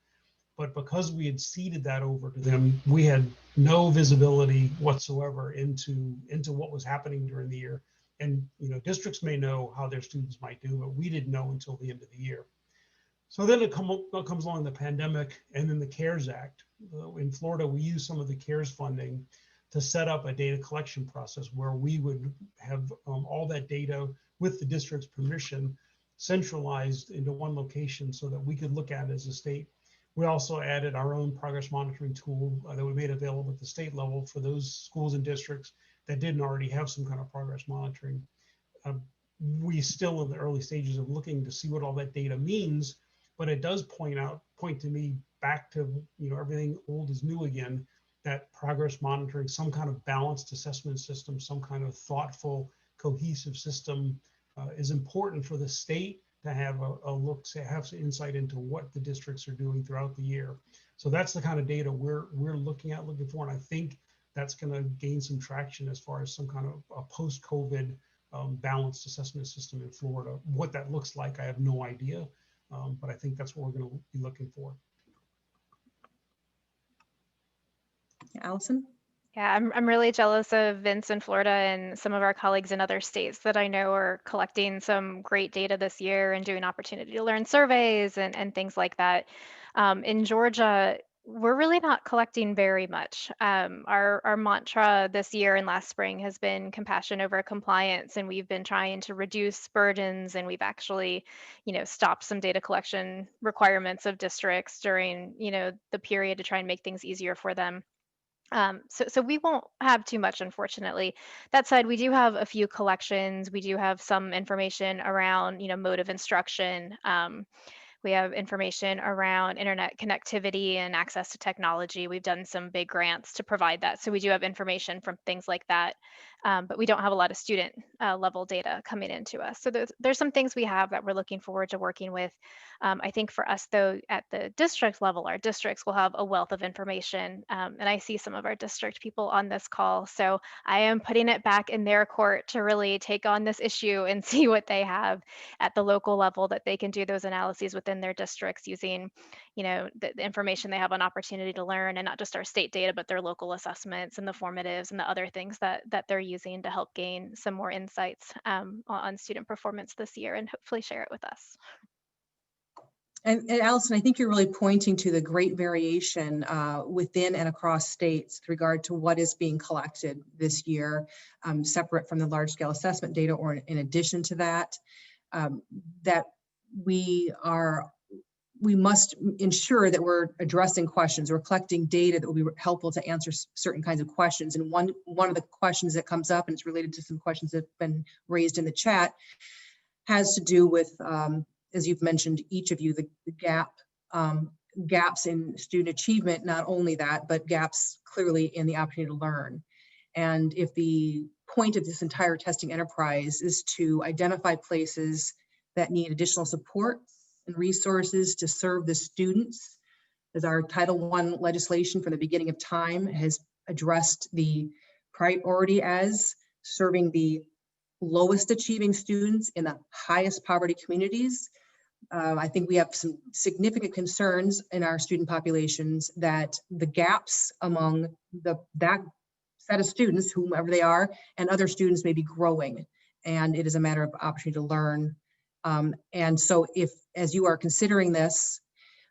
But because we had ceded that over to them, we had no visibility whatsoever into what was happening during the year. And districts may know how their students might do, but we didn't know until the end of the year. So then it comes along the pandemic and then the CARES Act. In Florida, we use some of the CARES funding to set up a data collection process where we would have all that data with the district's permission centralized into one location so that we could look at it as a state. We also added our own progress monitoring tool that we made available at the state level for those schools and districts that didn't already have some kind of progress monitoring. we still in the early stages of looking to see what all that data means, but it does point to me back to, everything old is new again, that progress monitoring, some kind of balanced assessment system, some kind of thoughtful, cohesive system is important for the state to have a look, have some insight into what the districts are doing throughout the year. So that's the kind of data we're looking for, and I think that's going to gain some traction as far as some kind of a post-COVID balanced assessment system in Florida. What that looks like, I have no idea, but I think that's what we're going to be looking for. Allison? Yeah, I'm really jealous of Vince in Florida and some of our colleagues in other states that I know are collecting some great data this year and doing opportunity to learn surveys and things like that. In Georgia, we're really not collecting very much. Our mantra this year and last spring has been compassion over compliance, and we've been trying to reduce burdens, and we've actually, stopped some data collection requirements of districts during, the period to try and make things easier for them. So we won't have too much, unfortunately. That said, we do have a few collections. We do have some information around, mode of instruction. We have information around internet connectivity and access to technology. We've done some big grants to provide that. So we do have information from things like that, but we don't have a lot of student level data coming into us. So there's some things we have that we're looking forward to working with. I think for us though, at the district level, our districts will have a wealth of information. And I see some of our district people on this call. So I am putting it back in their court to really take on this issue and see what they have at the local level that they can do those analyses within their districts using, the information they have on opportunity to learn, and not just our state data, but their local assessments and the formatives and the other things that they're using to help gain some more insights on student performance this year, and hopefully share it with us. And Allison, I think you're really pointing to the great variation within and across states with regard to what is being collected this year, separate from the large scale assessment data, or in addition to that, that we must ensure that we're addressing questions. We're collecting data that will be helpful to answer certain kinds of questions. And one of the questions that comes up, and it's related to some questions that have been raised in the chat, has to do with, as you've mentioned, each of you, the gaps in student achievement. Not only that, but gaps clearly in the opportunity to learn. And if the point of this entire testing enterprise is to identify places that need additional support and resources to serve the students, as our Title I legislation from the beginning of time has addressed the priority as serving the lowest achieving students in the highest poverty communities. I think we have some significant concerns in our student populations that the gaps among that set of students, whomever they are, and other students may be growing. And it is a matter of opportunity to learn. And so if, as you are considering this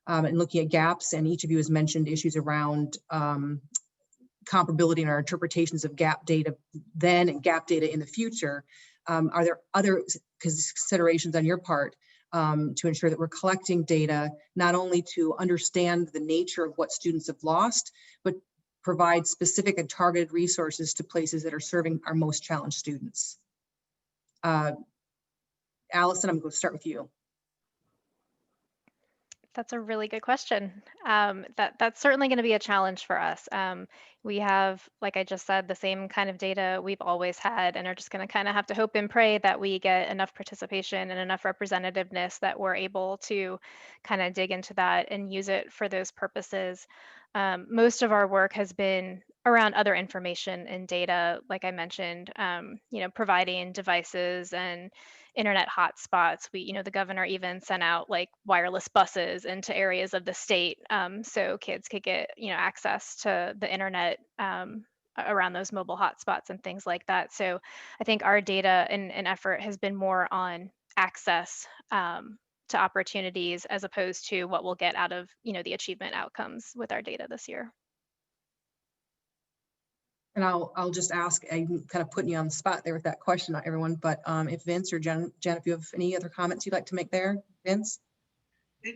and looking at gaps, and each of you has mentioned issues around comparability in our interpretations of gap data then and gap data in the future, are there other considerations on your part to ensure that we're collecting data, not only to understand the nature of what students have lost, but provide specific and targeted resources to places that are serving our most challenged students? Allison, I'm going to start with you. That's a really good question. That's certainly going to be a challenge for us. We have, like I just said, the same kind of data we've always had, and are just going to kind of have to hope and pray that we get enough participation and enough representativeness that we're able to kind of dig into that and use it for those purposes. Most of our work has been around other information and data, like I mentioned, providing devices and internet hotspots. The governor even sent out like wireless buses into areas of the state, so kids could get, access to the internet around those mobile hotspots and things like that. So I think our data and effort has been more on access to opportunities, as opposed to what we'll get out of, the achievement outcomes with our data this year. And I'll just ask, I'm kind of putting you on the spot there with that question, not everyone, but if Vince or Jen, if you have any other comments you'd like to make there, Vince?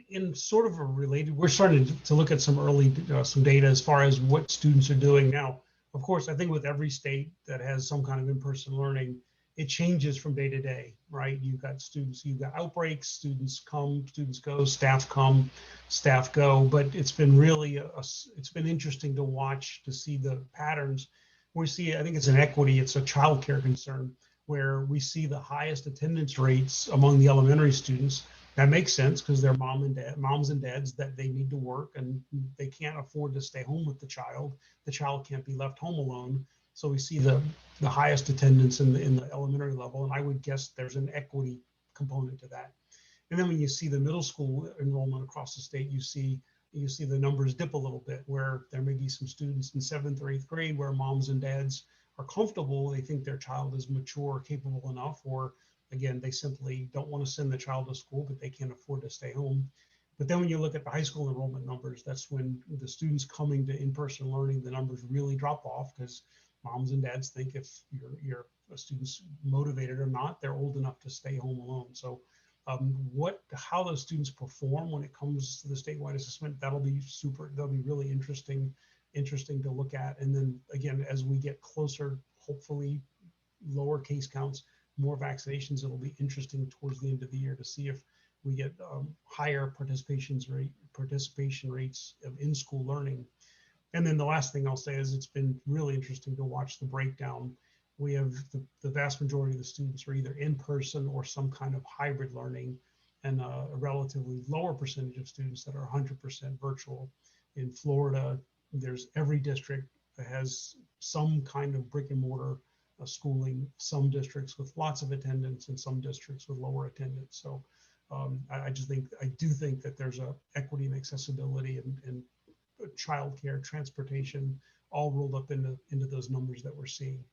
In sort of a related, we're starting to look at some early, some data as far as what students are doing now. Of course, I think with every state that has some kind of in-person learning, it changes from day to day, right? You've got students, you've got outbreaks, students come, students go, staff come, staff go. But it's been really, it's been interesting to watch, to see the patterns. We see, I think it's an equity, it's a childcare concern, where we see the highest attendance rates among the elementary students. That makes sense because they're moms and dads that they need to work and they can't afford to stay home with the child. The child can't be left home alone. So we see the highest attendance in the elementary level, and I would guess there's an equity component to that. And then when you see the middle school enrollment across the state, you see the numbers dip a little bit, where there may be some students in 7th or 8th grade where moms and dads are comfortable, they think their child is mature, capable enough, or again, they simply don't want to send the child to school, but they can't afford to stay home. But then when you look at the high school enrollment numbers, that's when the students coming to in-person learning, the numbers really drop off, because moms and dads think if your student's motivated or not, they're old enough to stay home alone. So how those students perform when it comes to the statewide assessment, that'll be really interesting to look at. And then again, as we get closer, hopefully lower case counts, more vaccinations, it'll be interesting towards the end of the year to see if we get higher participation rates of in-school learning. And then the last thing I'll say is it's been really interesting to watch the breakdown. We have the vast majority of the students are either in person or some kind of hybrid learning, and a relatively lower percentage of students that are 100% virtual. In Florida, there's every district that has some kind of brick and mortar schooling, some districts with lots of attendance and some districts with lower attendance. So I do think that there's a equity and accessibility and childcare, transportation, all rolled up into those numbers that we're seeing.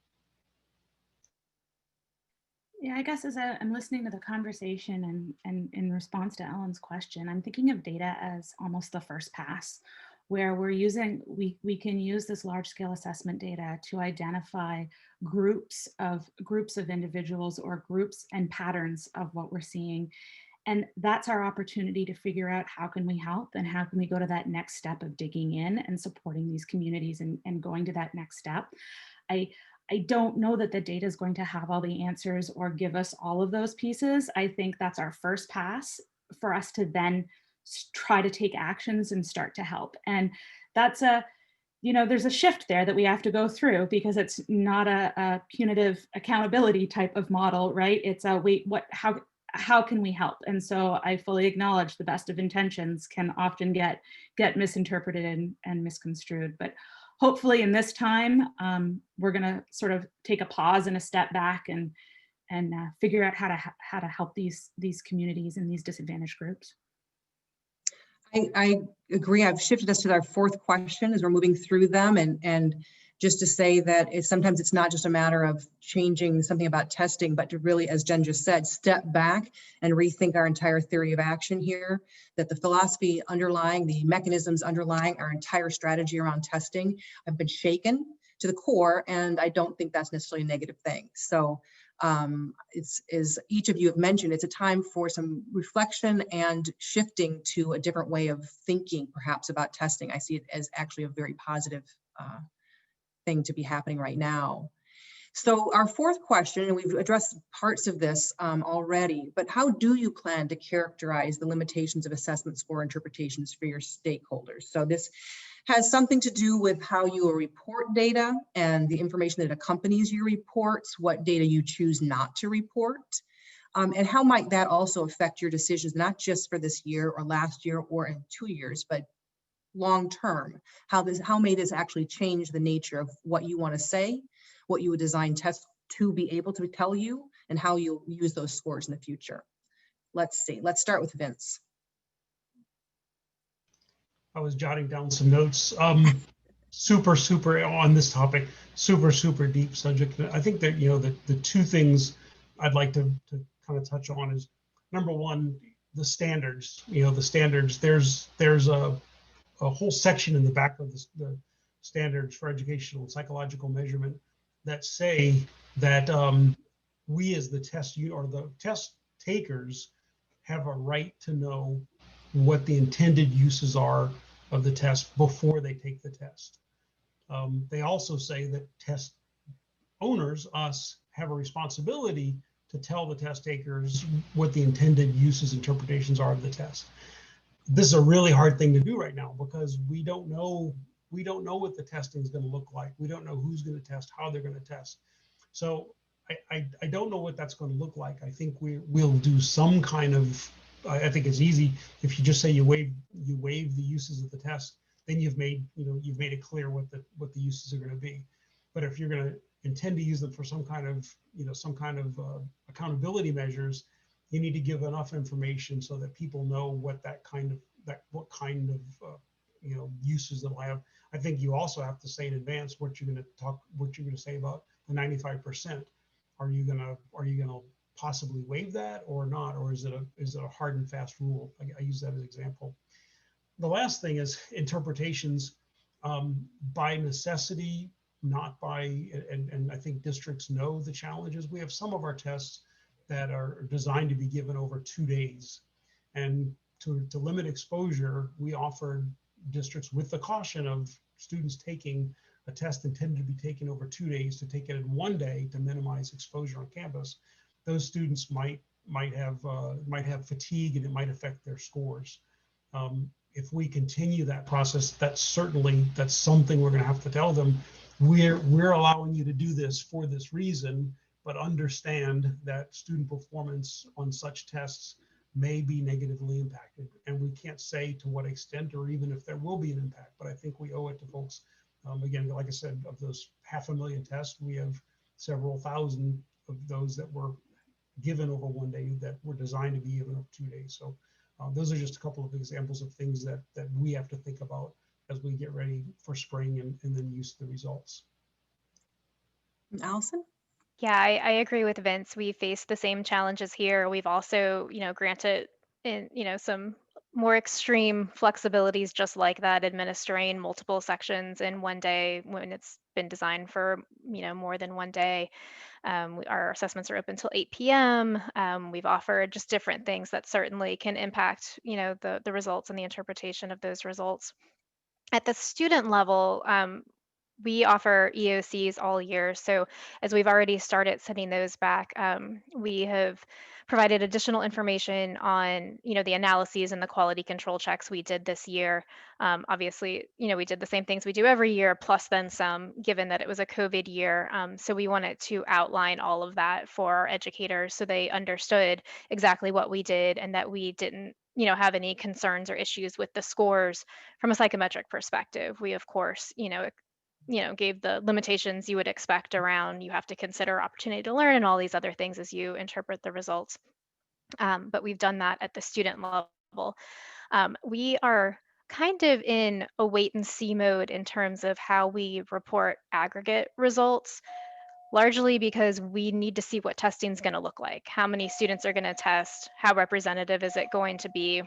Yeah, I guess as I'm listening to the conversation and in response to Ellen's question, I'm thinking of data as almost the first pass, where we can use this large scale assessment data to identify groups of individuals or groups and patterns of what we're seeing. And that's our opportunity to figure out how can we help and how can we go to that next step of digging in and supporting these communities and going to that next step. I don't know that the data is going to have all the answers or give us all of those pieces. I think that's our first pass for us to then try to take actions and start to help. And that's there's a shift there that we have to go through, because it's not a punitive accountability type of model, right? It's a how can we help? And so I fully acknowledge the best of intentions can often get misinterpreted and misconstrued. But hopefully in this time, we're going to sort of take a pause and a step back and figure out how to help these communities and these disadvantaged groups. I agree. I've shifted us to our fourth question as we're moving through them, and just to say that sometimes it's not just a matter of changing something about testing, but to really, as Jen just said, step back and rethink our entire theory of action here, that the philosophy underlying, the mechanisms underlying our entire strategy around testing have been shaken to the core, and I don't think that's necessarily a negative thing. So it's, as each of you have mentioned, it's a time for some reflection and shifting to a different way of thinking perhaps about testing. I see it as actually a very positive thing to be happening right now. So our fourth question, and we've addressed parts of this already, but how do you plan to characterize the limitations of assessment score interpretations for your stakeholders? So this has something to do with how you will report data and the information that accompanies your reports, what data you choose not to report, and how might that also affect your decisions, not just for this year or last year or in 2 years, but long term. How may this actually change the nature of what you want to say, what you would design tests to be able to tell you, and how you'll use those scores in the future? Let's see. Let's start with Vince. I was jotting down some notes. Super on this topic. Super deep subject. I think that the two things I'd like to kind of touch on is, number one, the standards. The standards. There's a whole section in the back of the standards for educational and psychological measurement that say that we as the test takers have a right to know what the intended uses are of the test before they take the test. They also say that test owners, us, have a responsibility to tell the test takers what the intended uses, interpretations are of the test. This is a really hard thing to do right now because we don't know what the testing is going to look like. We don't know who's going to test, how they're going to test. So I don't know what that's going to look like. I think we'll do some kind of, I think it's easy if you just say you waive the uses of the test, then you've made it clear what the uses are going to be. But if you're going to intend to use them for some kind of accountability measures, you need to give enough information so that people know what kind of uses they'll have. I think you also have to say in advance what you're going to say about the 95%. Are you going to possibly waive that or not, or is it a hard and fast rule? I use that as an example. The last thing is interpretations by necessity, not by, and I think districts know the challenges. We have some of our tests that are designed to be given over 2 days. And to limit exposure, we offered districts, with the caution of students taking a test intended to be taken over 2 days, to take it in 1 day to minimize exposure on campus. Those students might have fatigue and it might affect their scores. If we continue that process, that's something we're going to have to tell them. We're allowing you to do this for this reason, but understand that student performance on such tests may be negatively impacted. And we can't say to what extent or even if there will be an impact, but I think we owe it to folks. Again, like I said, of those 500,000 tests, we have several thousand of those that were given over 1 day that were designed to be given over 2 days. So those are just a couple of examples of things that we have to think about as we get ready for spring and then use the results. Allison? Yeah, I agree with Vince. We face the same challenges here. We've also, granted some more extreme flexibilities just like that, administering multiple sections in 1 day when it's been designed for, more than 1 day. Our assessments are open till 8 p.m. We've offered just different things that certainly can impact, the results and the interpretation of those results. At the student level, we offer EOCs all year. So as we've already started sending those back, we have provided additional information on, the analyses and the quality control checks we did this year. Obviously, we did the same things we do every year, plus then some, given that it was a COVID year. So we wanted to outline all of that for our educators so they understood exactly what we did and that we didn't have any concerns or issues with the scores from a psychometric perspective. We, of course, gave the limitations you would expect around you have to consider opportunity to learn and all these other things as you interpret the results. But we've done that at the student level. We are kind of in a wait and see mode in terms of how we report aggregate results, largely because we need to see what testing is going to look like. How many students are going to test? How representative is it going to be?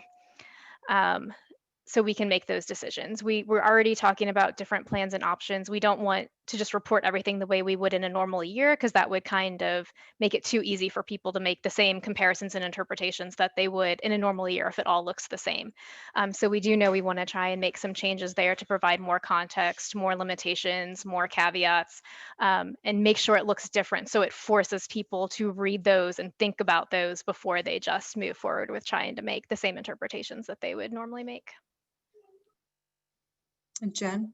So we can make those decisions. We're already talking about different plans and options. We don't want to just report everything the way we would in a normal year, because that would kind of make it too easy for people to make the same comparisons and interpretations that they would in a normal year if it all looks the same. So we do know we want to try and make some changes there to provide more context, more limitations, more caveats, and make sure it looks different. So it forces people to read those and think about those before they just move forward with trying to make the same interpretations that they would normally make. And Jen?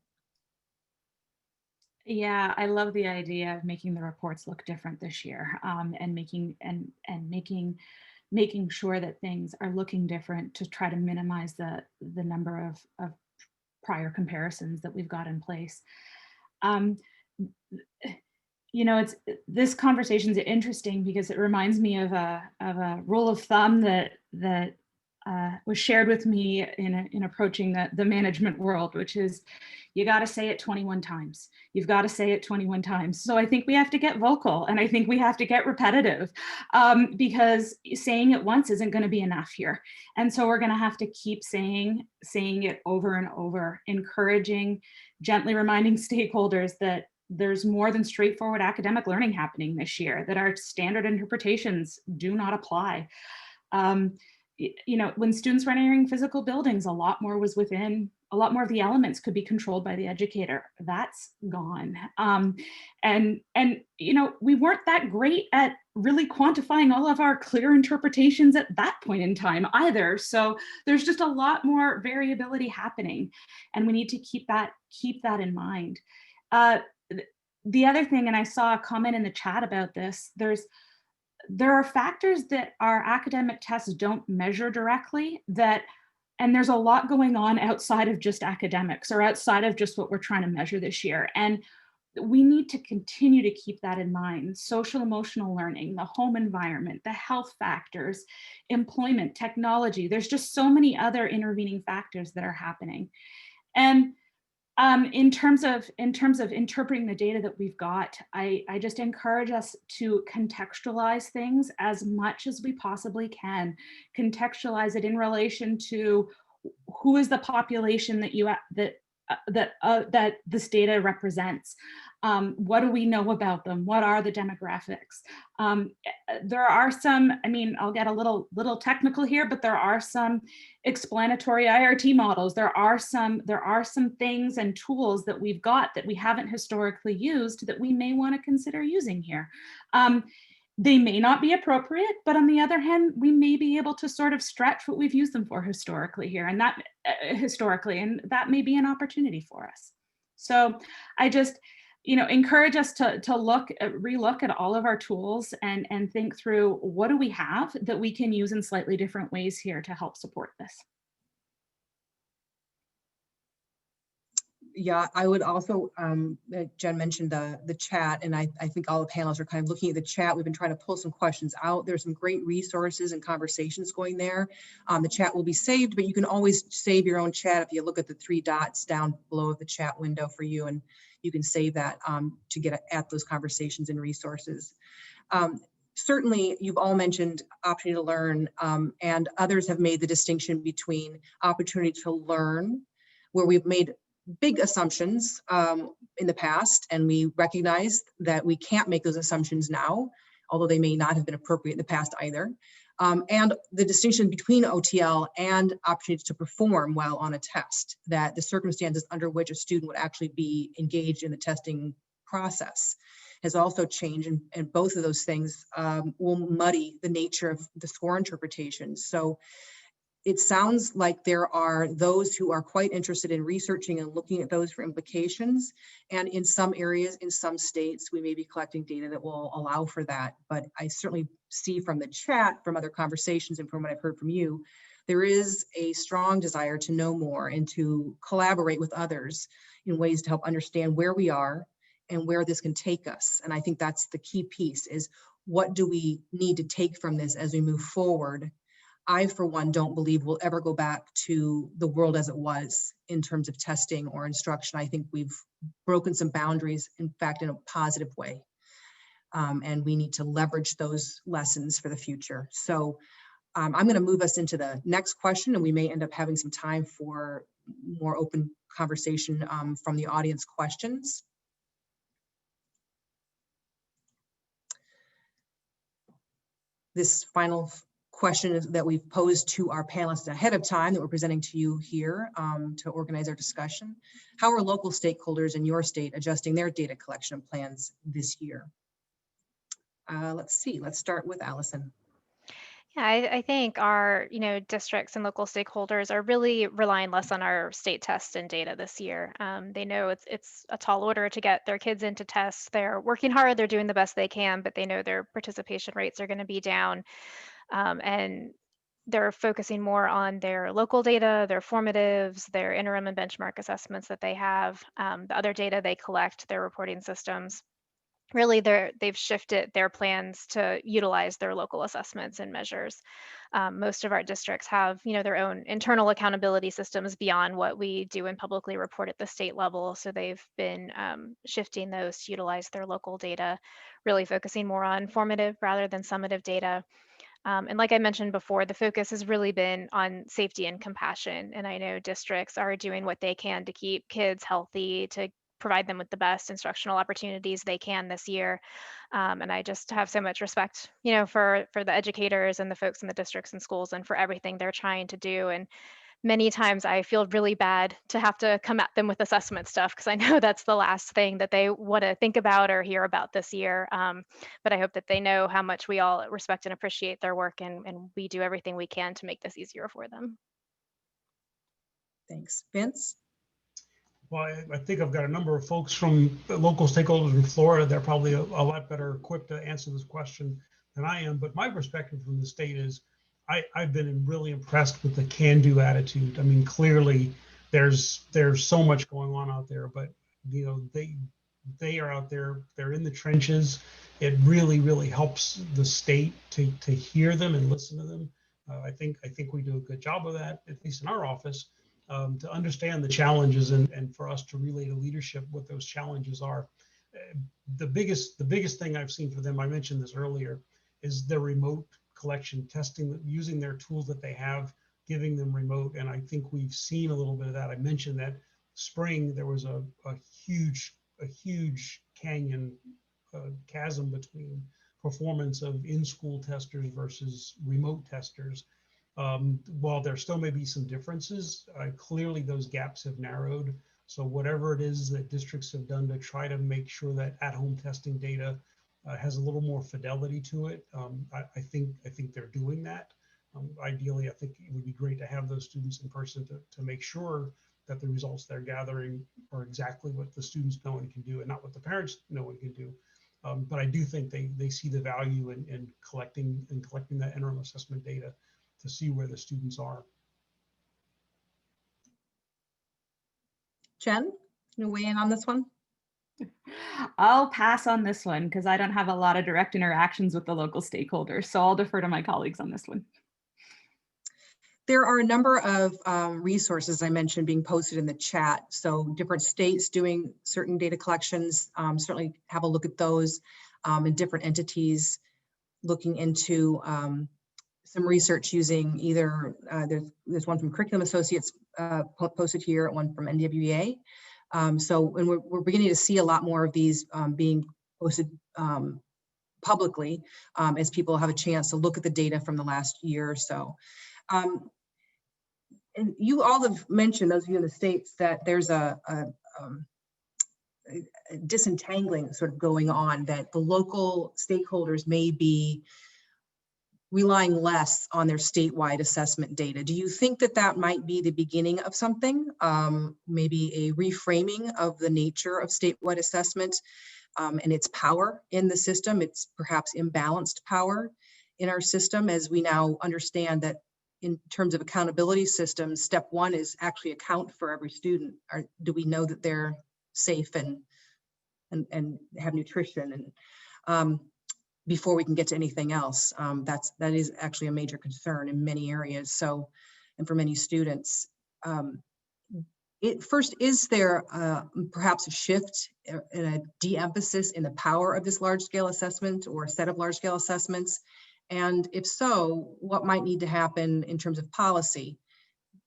Yeah, I love the idea of making the reports look different this year, and making sure that things are looking different to try to minimize the number of prior comparisons that we've got in place. This conversation is interesting because it reminds me of a rule of thumb that was shared with me in approaching the management world, which is you got to say it 21 times. You've got to say it 21 times. So I think we have to get vocal, and I think we have to get repetitive, because saying it once isn't going to be enough here. And so we're going to have to keep saying it over and over, encouraging, gently reminding stakeholders that there's more than straightforward academic learning happening this year, that our standard interpretations do not apply. when students were entering physical buildings, a lot more of the elements could be controlled by the educator. That's gone. And we weren't that great at really quantifying all of our clear interpretations at that point in time either. So there's just a lot more variability happening, and we need to keep that in mind. The other thing, and I saw a comment in the chat about this, there are factors that our academic tests don't measure directly, and there's a lot going on outside of just academics or outside of just what we're trying to measure this year. And we need to continue to keep that in mind. Social emotional learning, the home environment, the health factors, employment, technology. There's just so many other intervening factors that are happening. And in terms of interpreting the data that we've got, I just encourage us to contextualize things as much as we possibly can. Contextualize it in relation to who is the population that this data represents. What do we know about them? What are the demographics? There are some, I'll get a little technical here, but there are some explanatory IRT models. There are some things and tools that we've got that we haven't historically used that we may want to consider using here. They may not be appropriate, but on the other hand, we may be able to sort of stretch what we've used them for historically, and that may be an opportunity for us. So I just, encourage us to relook at all of our tools and think through, what do we have that we can use in slightly different ways here to help support this. Yeah, I would also, Jen mentioned the chat, and I think all the panelists are kind of looking at the chat. We've been trying to pull some questions out. There's some great resources and conversations going there. The chat will be saved, but you can always save your own chat if you look at the 3 dots down below the chat window for you, and you can save that to get at those conversations and resources. Certainly, you've all mentioned opportunity to learn, and others have made the distinction between opportunity to learn, where we've made big assumptions in the past, and we recognize that we can't make those assumptions now, although they may not have been appropriate in the past either. And the distinction between OTL and opportunity to perform well on a test, that the circumstances under which a student would actually be engaged in the testing process has also changed, and both of those things will muddy the nature of the score interpretation. So it sounds like there are those who are quite interested in researching and looking at those for implications. And in some areas, in some states, we may be collecting data that will allow for that. But I certainly see from the chat, from other conversations, and from what I've heard from you, there is a strong desire to know more and to collaborate with others in ways to help understand where we are and where this can take us. And I think that's the key piece, is what do we need to take from this as we move forward? I, for one, don't believe we'll ever go back to the world as it was in terms of testing or instruction. I think we've broken some boundaries, in fact, in a positive way. And we need to leverage those lessons for the future. So I'm going to move us into the next question, and we may end up having some time for more open conversation from the audience questions. This final question that we've posed to our panelists ahead of time that we're presenting to you here to organize our discussion. How are local stakeholders in your state adjusting their data collection plans this year? Let's see, let's start with Allison. Yeah, I think our districts and local stakeholders are really relying less on our state tests and data this year. They know it's a tall order to get their kids into tests. They're working hard, they're doing the best they can, but they know their participation rates are going to be down. And they're focusing more on their local data, their formatives, their interim and benchmark assessments that they have, the other data they collect, their reporting systems. Really, they've shifted their plans to utilize their local assessments and measures. Most of our districts have, their own internal accountability systems beyond what we do and publicly report at the state level. So they've been shifting those to utilize their local data, really focusing more on formative rather than summative data. And like I mentioned before, the focus has really been on safety and compassion. And I know districts are doing what they can to keep kids healthy, to provide them with the best instructional opportunities they can this year. And I just have so much respect, for the educators and the folks in the districts and schools and for everything they're trying to do. And many times I feel really bad to have to come at them with assessment stuff because I know that's the last thing that they want to think about or hear about this year. But I hope that they know how much we all respect and appreciate their work, and we do everything we can to make this easier for them. Thanks. Vince? Well, I think I've got a number of folks from local stakeholders in Florida. They're probably a lot better equipped to answer this question than I am. But my perspective from the state is I've been really impressed with the can-do attitude. I mean, clearly there's so much going on out there, but they are out there, they're in the trenches. It really helps the state to hear them and listen to them. I think we do a good job of that, at least in our office, to understand the challenges and for us to relay to leadership what those challenges are. The biggest thing I've seen for them, I mentioned this earlier, is the remote collection testing, using their tools that they have, giving them remote. And I think we've seen a little bit of that. I mentioned that spring there was a huge chasm between performance of in-school testers versus remote testers. While there still may be some differences, clearly those gaps have narrowed. So whatever it is that districts have done to try to make sure that at-home testing data has a little more fidelity to it, I think they're doing that. Ideally, I think it would be great to have those students in person to make sure that the results they're gathering are exactly what the students know and can do, and not what the parents know and can do. But I do think they see the value in collecting that interim assessment data to see where the students are. Jen, can you weigh in on this one? I'll pass on this one because I don't have a lot of direct interactions with the local stakeholders, so I'll defer to my colleagues on this one. There are a number of resources I mentioned being posted in the chat. So different states doing certain data collections, certainly have a look at those, and different entities looking into some research using either, there's one from Curriculum Associates posted here, one from NWEA. And we're beginning to see a lot more of these being posted publicly as people have a chance to look at the data from the last year or so. And you all have mentioned, those of you in the States, that there's a disentangling sort of going on, that the local stakeholders may be relying less on their statewide assessment data. Do you think that that might be the beginning of something, maybe a reframing of the nature of statewide assessment and its power in the system? It's perhaps imbalanced power in our system, as we now understand that in terms of accountability systems, step one is actually account for every student. Do we know that they're safe and have nutrition, and before we can get to anything else? That is actually a major concern in many areas. So, and for many students, is there perhaps a shift and a de-emphasis in the power of this large-scale assessment or a set of large-scale assessments? And if so, what might need to happen in terms of policy,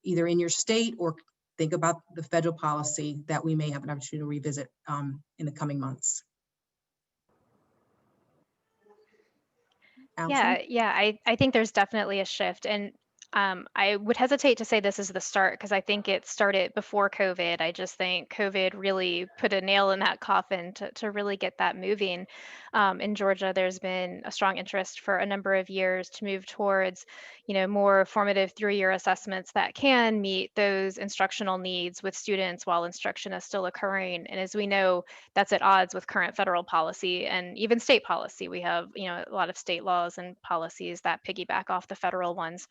either in your state, or think about the federal policy that we may have an opportunity to revisit in the coming months? Allison? Yeah, I think there's definitely a shift. And I would hesitate to say this is the start, because I think it started before COVID. I just think COVID really put a nail in that coffin to really get that moving. In Georgia, there's been a strong interest for a number of years to move towards, more formative 3-year assessments that can meet those instructional needs with students while instruction is still occurring. And as we know, that's at odds with current federal policy and even state policy. We have, a lot of state laws and policies that piggyback off the federal ones.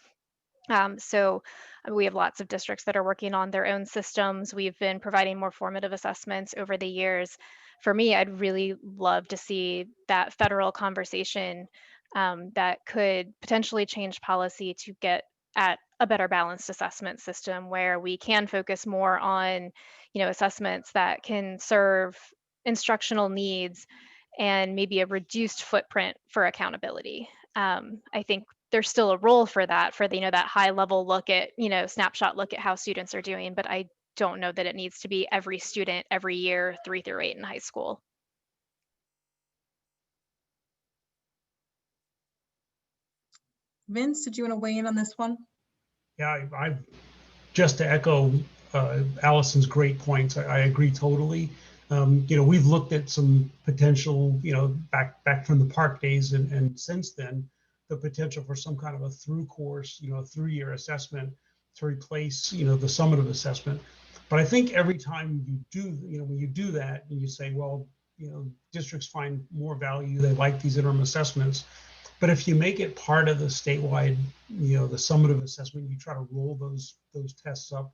So we have lots of districts that are working on their own systems. We've been providing more formative assessments over the years. For me, I'd really love to see that federal conversation that could potentially change policy to get at a better balanced assessment system where we can focus more on, assessments that can serve instructional needs and maybe a reduced footprint for accountability. I think there's still a role for that, for that high level look at, snapshot look at how students are doing. But I don't know that it needs to be every student every year, 3 through 8 in high school. Vince, did you want to weigh in on this one? Yeah, I just to echo Allison's great points, I agree totally. We've looked at some potential, back from the park days and since then, the potential for some kind of a through course, a 3-year assessment to replace, the summative assessment. But I think every time you do, when you do that and you say, well, districts find more value, they like these interim assessments. But if you make it part of the statewide, the summative assessment, you try to roll those tests up.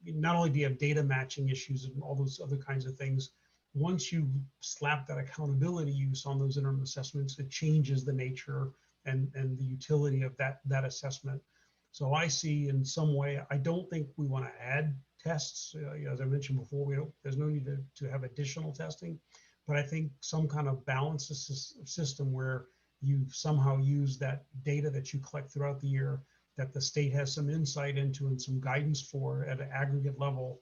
Not only do you have data matching issues and all those other kinds of things, once you slap that accountability use on those interim assessments, it changes the nature and the utility of that assessment. So I see in some way, I don't think we want to add tests. As I mentioned before, there's no need to have additional testing, but I think some kind of balanced system where you somehow use that data that you collect throughout the year that the state has some insight into and some guidance for at an aggregate level,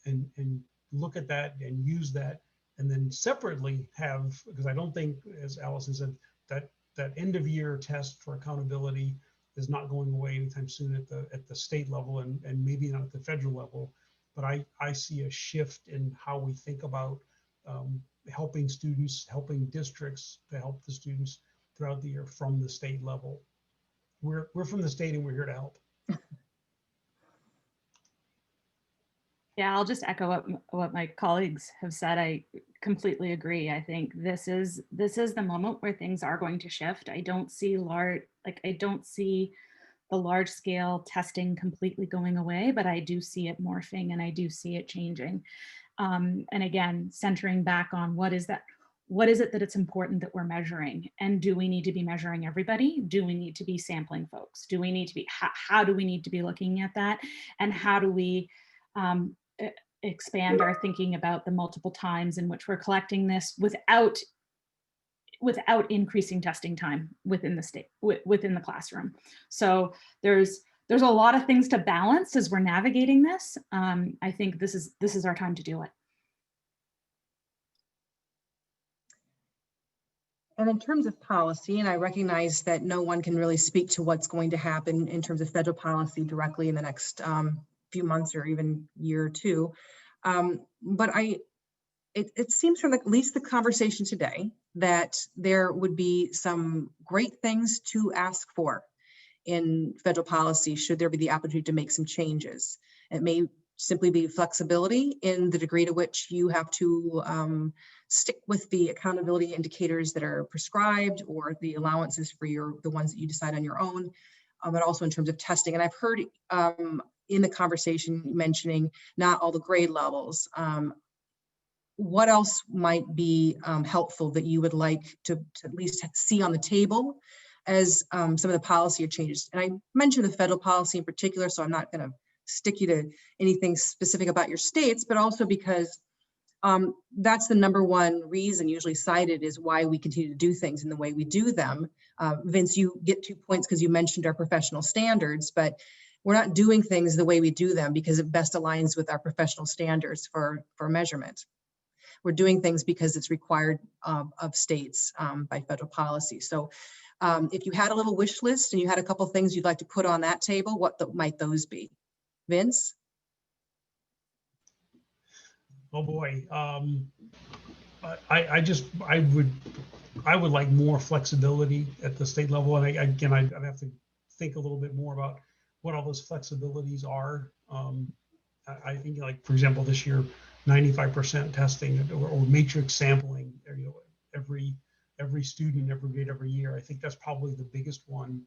and look at that and use that, and then separately have, because I don't think, as Allison said, that end of year test for accountability is not going away anytime soon at the state level and maybe not at the federal level, but I see a shift in how we think about helping students, helping districts to help the students throughout the year from the state level. We're from the state and we're here to help. Yeah, I'll just echo what my colleagues have said. I completely agree. I think this is the moment where things are going to shift. I don't see the large scale testing completely going away, but I do see it morphing and I do see it changing. And again, centering back on what is it that it's important that we're measuring? And do we need to be measuring everybody? Do we need to be sampling folks? Do we need to be, how do we need to be looking at that? And how do we expand our thinking about the multiple times in which we're collecting this without increasing testing time within the classroom? So there's a lot of things to balance as we're navigating this. I think this is our time to do it. And in terms of policy, and I recognize that no one can really speak to what's going to happen in terms of federal policy directly in the next few months or even year or two. But it seems from at least the conversation today that there would be some great things to ask for in federal policy should there be the opportunity to make some changes. It may simply be flexibility in the degree to which you have to stick with the accountability indicators that are prescribed or the allowances for the ones that you decide on your own, but also in terms of testing. And I've heard in the conversation mentioning not all the grade levels. What else might be helpful that you would like to at least see on the table as some of the policy changes? And I mentioned the federal policy in particular, so I'm not going to stick you to anything specific about your states, but also because that's the number one reason usually cited is why we continue to do things in the way we do them. Vince, you get 2 points because you mentioned our professional standards, but we're not doing things the way we do them because it best aligns with our professional standards for measurement. We're doing things because it's required of states by federal policy. So if you had a little wish list and you had a couple things you'd like to put on that table, what might those be? Vince? Oh boy, I would like more flexibility at the state level, and I'd have to think a little bit more about what all those flexibilities are. I think, like, for example, this year, 95% testing or matrix sampling, every student, every grade, every year. I think that's probably the biggest one.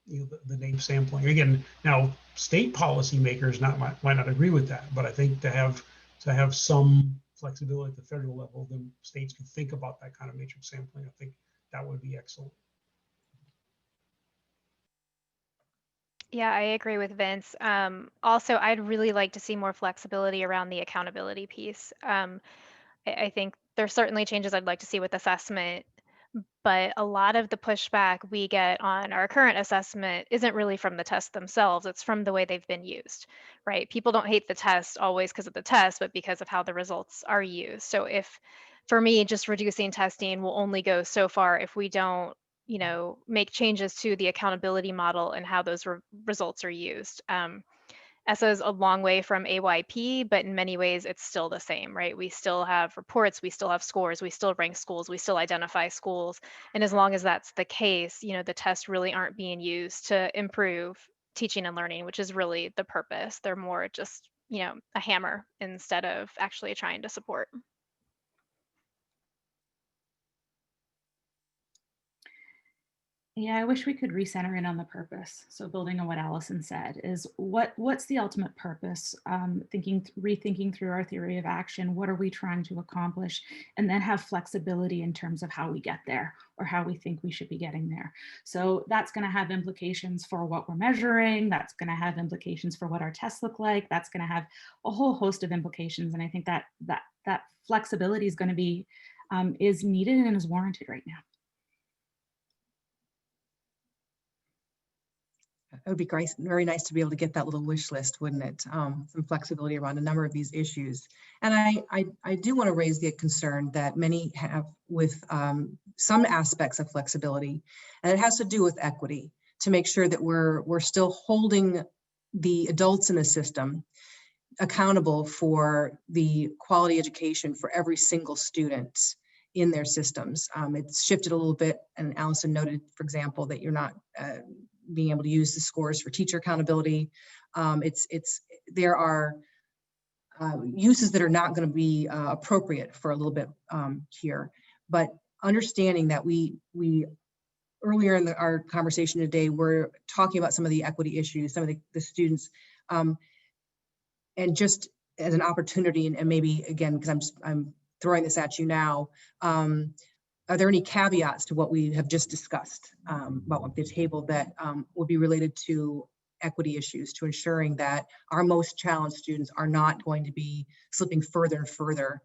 The name sampling. Again, now state policymakers might not agree with that, but I think to have some flexibility at the federal level, then states could think about that kind of matrix sampling. I think that would be excellent. Yeah, I agree with Vince. Also, I'd really like to see more flexibility around the accountability piece. I think there's certainly changes I'd like to see with assessment, But a lot of the pushback we get on our current assessment isn't really from the tests themselves, it's from the way they've been used, right? People don't hate the test always because of the test, but because of how the results are used. So if, for me, just reducing testing will only go so far if we don't, make changes to the accountability model and how those results are used. ESSA is a long way from AYP, but in many ways it's still the same, right? We still have reports, we still have scores, we still rank schools, we still identify schools. And as long as that's the case, the tests really aren't being used to improve teaching and learning, which is really the purpose. They're more just, a hammer instead of actually trying to support. Yeah, I wish we could recenter in on the purpose. So building on what Allison said is what's the ultimate purpose? Rethinking through our theory of action, what are we trying to accomplish? And then have flexibility in terms of how we get there or how we think we should be getting there. So that's going to have implications for what we're measuring. That's going to have implications for what our tests look like. That's going to have a whole host of implications. And I think that flexibility is going to be, is needed and is warranted right now. It would be great, very nice to be able to get that little wish list, wouldn't it? Some flexibility around a number of these issues. And I do want to raise the concern that many have with some aspects of flexibility, and it has to do with equity, to make sure that we're still holding the adults in the system accountable for the quality education for every single student in their systems. It's shifted a little bit, and Allison noted, for example, that you're not being able to use the scores for teacher accountability. There are uses that are not going to be appropriate for a little bit here, but understanding that we earlier in our conversation today, we're talking about some of the equity issues, some of the students, and just as an opportunity, and maybe again, because I'm throwing this at you now, are there any caveats to what we have just discussed about the table that would be related to equity issues, to ensuring that our most challenged students are not going to be slipping further and further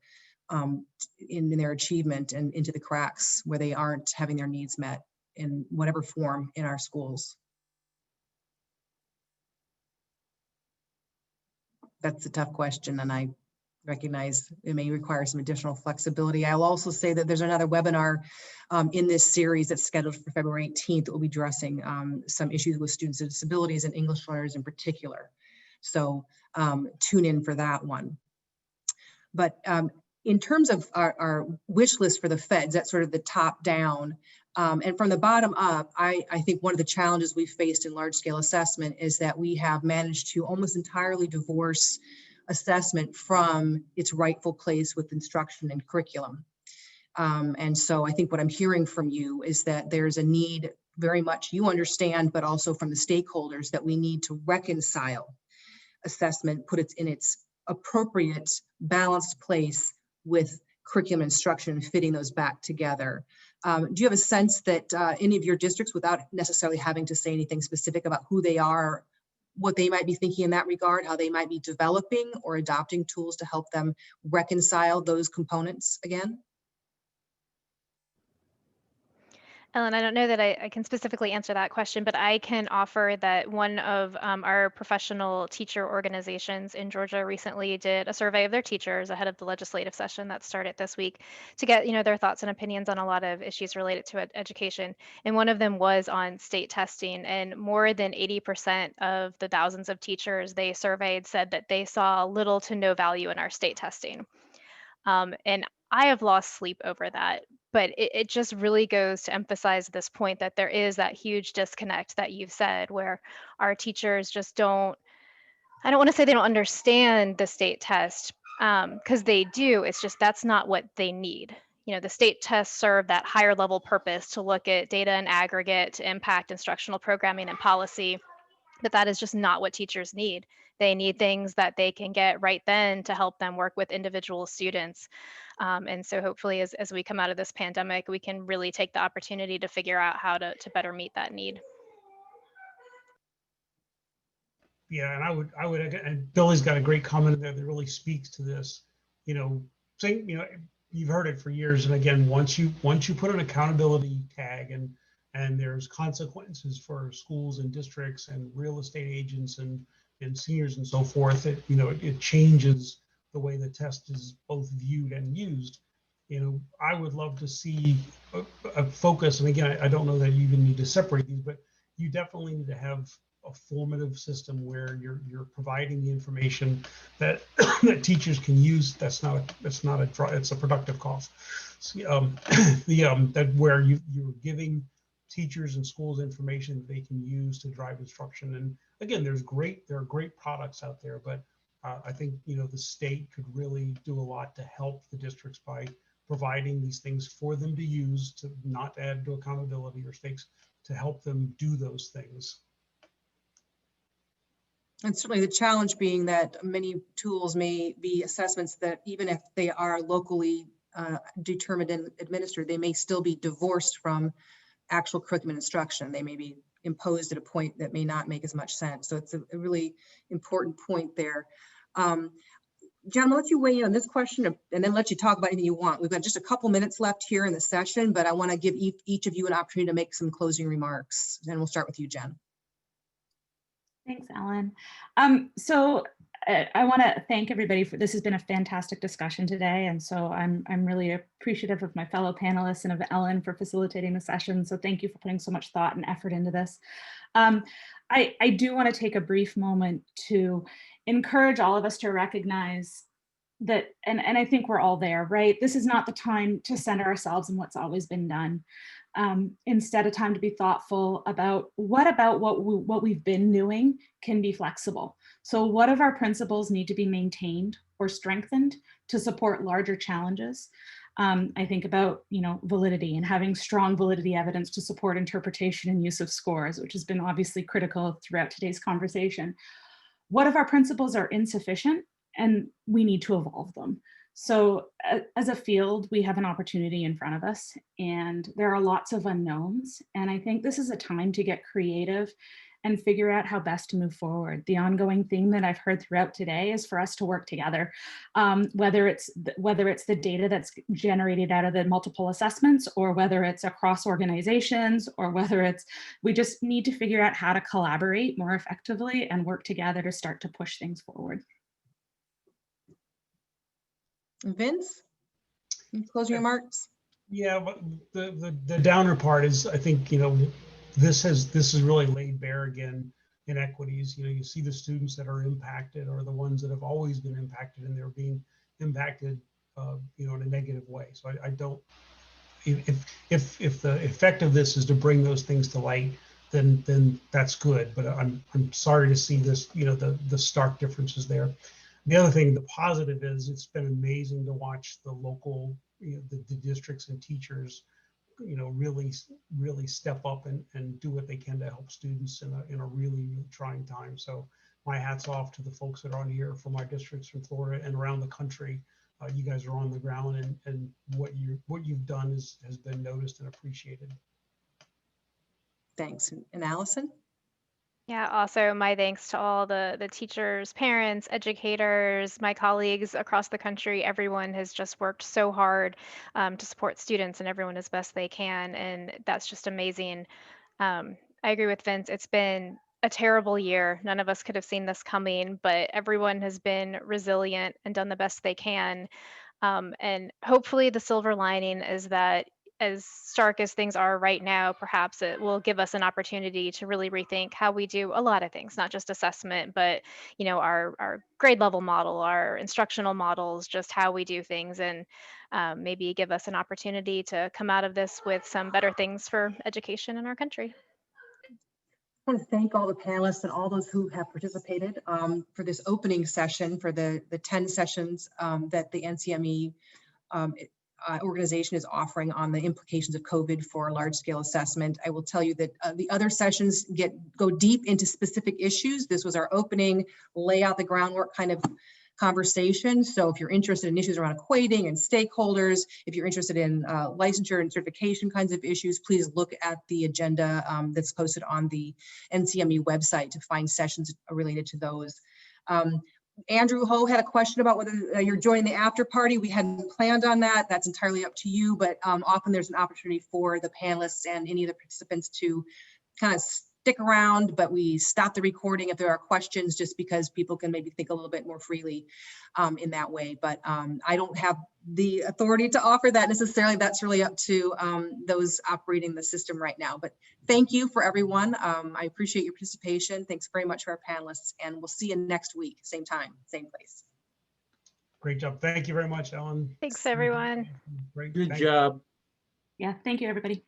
in their achievement and into the cracks where they aren't having their needs met in whatever form in our schools? That's a tough question, and I recognize it may require some additional flexibility. I'll also say that there's another webinar in this series that's scheduled for February 18th that will be addressing some issues with students with disabilities and English learners in particular. So tune in for that one. But in terms of our wish list for the feds, that's sort of the top down. And from the bottom up, I think one of the challenges we've faced in large scale assessment is that we have managed to almost entirely divorce assessment from its rightful place with instruction and curriculum. And so I think what I'm hearing from you is that there's a need, very much you understand, but also from the stakeholders, that we need to reconcile assessment, put it in its appropriate balanced place with curriculum instruction and fitting those back together. Do you have a sense that any of your districts, without necessarily having to say anything specific about who they are, what they might be thinking in that regard, how they might be developing or adopting tools to help them reconcile those components again? Ellen, I don't know that I can specifically answer that question, but I can offer that one of our professional teacher organizations in Georgia recently did a survey of their teachers ahead of the legislative session that started this week to get their thoughts and opinions on a lot of issues related to education. And one of them was on state testing, and more than 80% of the thousands of teachers they surveyed said that they saw little to no value in our state testing. And I have lost sleep over that, but it just really goes to emphasize this point that there is that huge disconnect that you've said, where our teachers just don't, I don't want to say they don't understand the state test, because they do. It's just that's not what they need. The state tests serve that higher level purpose to look at data and aggregate to impact instructional programming and policy, but that is just not what teachers need. They need things that they can get right then to help them work with individual students. And so hopefully as we come out of this pandemic, we can really take the opportunity to figure out how to better meet that need. Yeah, and I would, and Billy's got a great comment in there that really speaks to this. Saying, you've heard it for years. And again, once you put an accountability tag and there's consequences for schools and districts and real estate agents and seniors and so forth, it changes the way the test is both viewed and used. I would love to see a focus. And again, I don't know that you even need to separate these, but you definitely need to have a formative system where you're providing the information that that teachers can use. It's a productive cost. That where you're giving teachers and schools information that they can use to drive instruction. And again, there are great products out there, but I think the state could really do a lot to help the districts by providing these things for them to use, to not add to accountability or stakes, to help them do those things. And certainly the challenge being that many tools may be assessments that even if they are locally determined and administered, they may still be divorced from actual curriculum instruction. They may be imposed at a point that may not make as much sense. So it's a really important point there. John, I'll let you weigh in on this question and then let you talk about anything you want. We've got just a couple minutes left here in the session, but I want to give each of you an opportunity to make some closing remarks. And we'll start with you, Jen. Thanks, Ellen. So I want to thank everybody for this. Has been a fantastic discussion today, and so I'm really appreciative of my fellow panelists and of Ellen for facilitating the session. So thank you for putting so much thought and effort into this. I do want to take a brief moment to encourage all of us to recognize that, and I think we're all there, right? This is not the time to center ourselves in what's always been done. Instead, a time to be thoughtful about what we've been doing can be flexible. So what of our principles need to be maintained or strengthened to support larger challenges? I think about, validity and having strong validity evidence to support interpretation and use of scores, which has been obviously critical throughout today's conversation. What of our principles are insufficient and we need to evolve them? So as a field, we have an opportunity in front of us, and there are lots of unknowns. And I think this is a time to get creative and figure out how best to move forward. The ongoing theme that I've heard throughout today is for us to work together, whether it's the data that's generated out of the multiple assessments, or whether it's across organizations, or whether we just need to figure out how to collaborate more effectively and work together to start to push things forward. Vince, closing remarks? Yeah, but the downer part is, I think, this has really laid bare again inequities. You see the students that are impacted are the ones that have always been impacted, and they're being impacted, in a negative way. So I don't. If the effect of this is to bring those things to light, then that's good. But I'm sorry to see this, the stark differences there. The other thing, the positive is, it's been amazing to watch the local, the districts and teachers, really step up and do what they can to help students in a really, really trying time. So my hat's off to the folks that are on here from our districts from Florida and around the country. You guys are on the ground, and what you've done has been noticed and appreciated. Thanks. And Allison? Yeah, also my thanks to all the teachers, parents, educators, my colleagues across the country. Everyone has just worked so hard to support students, and everyone as best they can. And that's just amazing. I agree with Vince. It's been a terrible year. None of us could have seen this coming, but everyone has been resilient and done the best they can. And hopefully the silver lining is that, as stark as things are right now, perhaps it will give us an opportunity to really rethink how we do a lot of things, not just assessment, but our grade level model, our instructional models, just how we do things, and maybe give us an opportunity to come out of this with some better things for education in our country. I want to thank all the panelists and all those who have participated for this opening session, for the 10 sessions that the NCME organization is offering on the implications of COVID for large-scale assessment. I will tell you that the other sessions go deep into specific issues. This was our opening, lay out the groundwork kind of conversation. So if you're interested in issues around equating and stakeholders, if you're interested in licensure and certification kinds of issues, please look at the agenda that's posted on the NCME website to find sessions related to those. Andrew Ho had a question about whether you're joining the after party. We hadn't planned on that. That's entirely up to you, but often there's an opportunity for the panelists and any of the participants to kind of stick around, but we stop the recording if there are questions, just because people can maybe think a little bit more freely in that way. But I don't have the authority to offer that necessarily. That's really up to those operating the system right now. But thank you for everyone. I appreciate your participation. Thanks very much to our panelists, and we'll see you next week, same time, same place. Great job. Thank you very much, Ellen. Thanks, everyone. Great. Good Thank you. job. Yeah, thank you, everybody.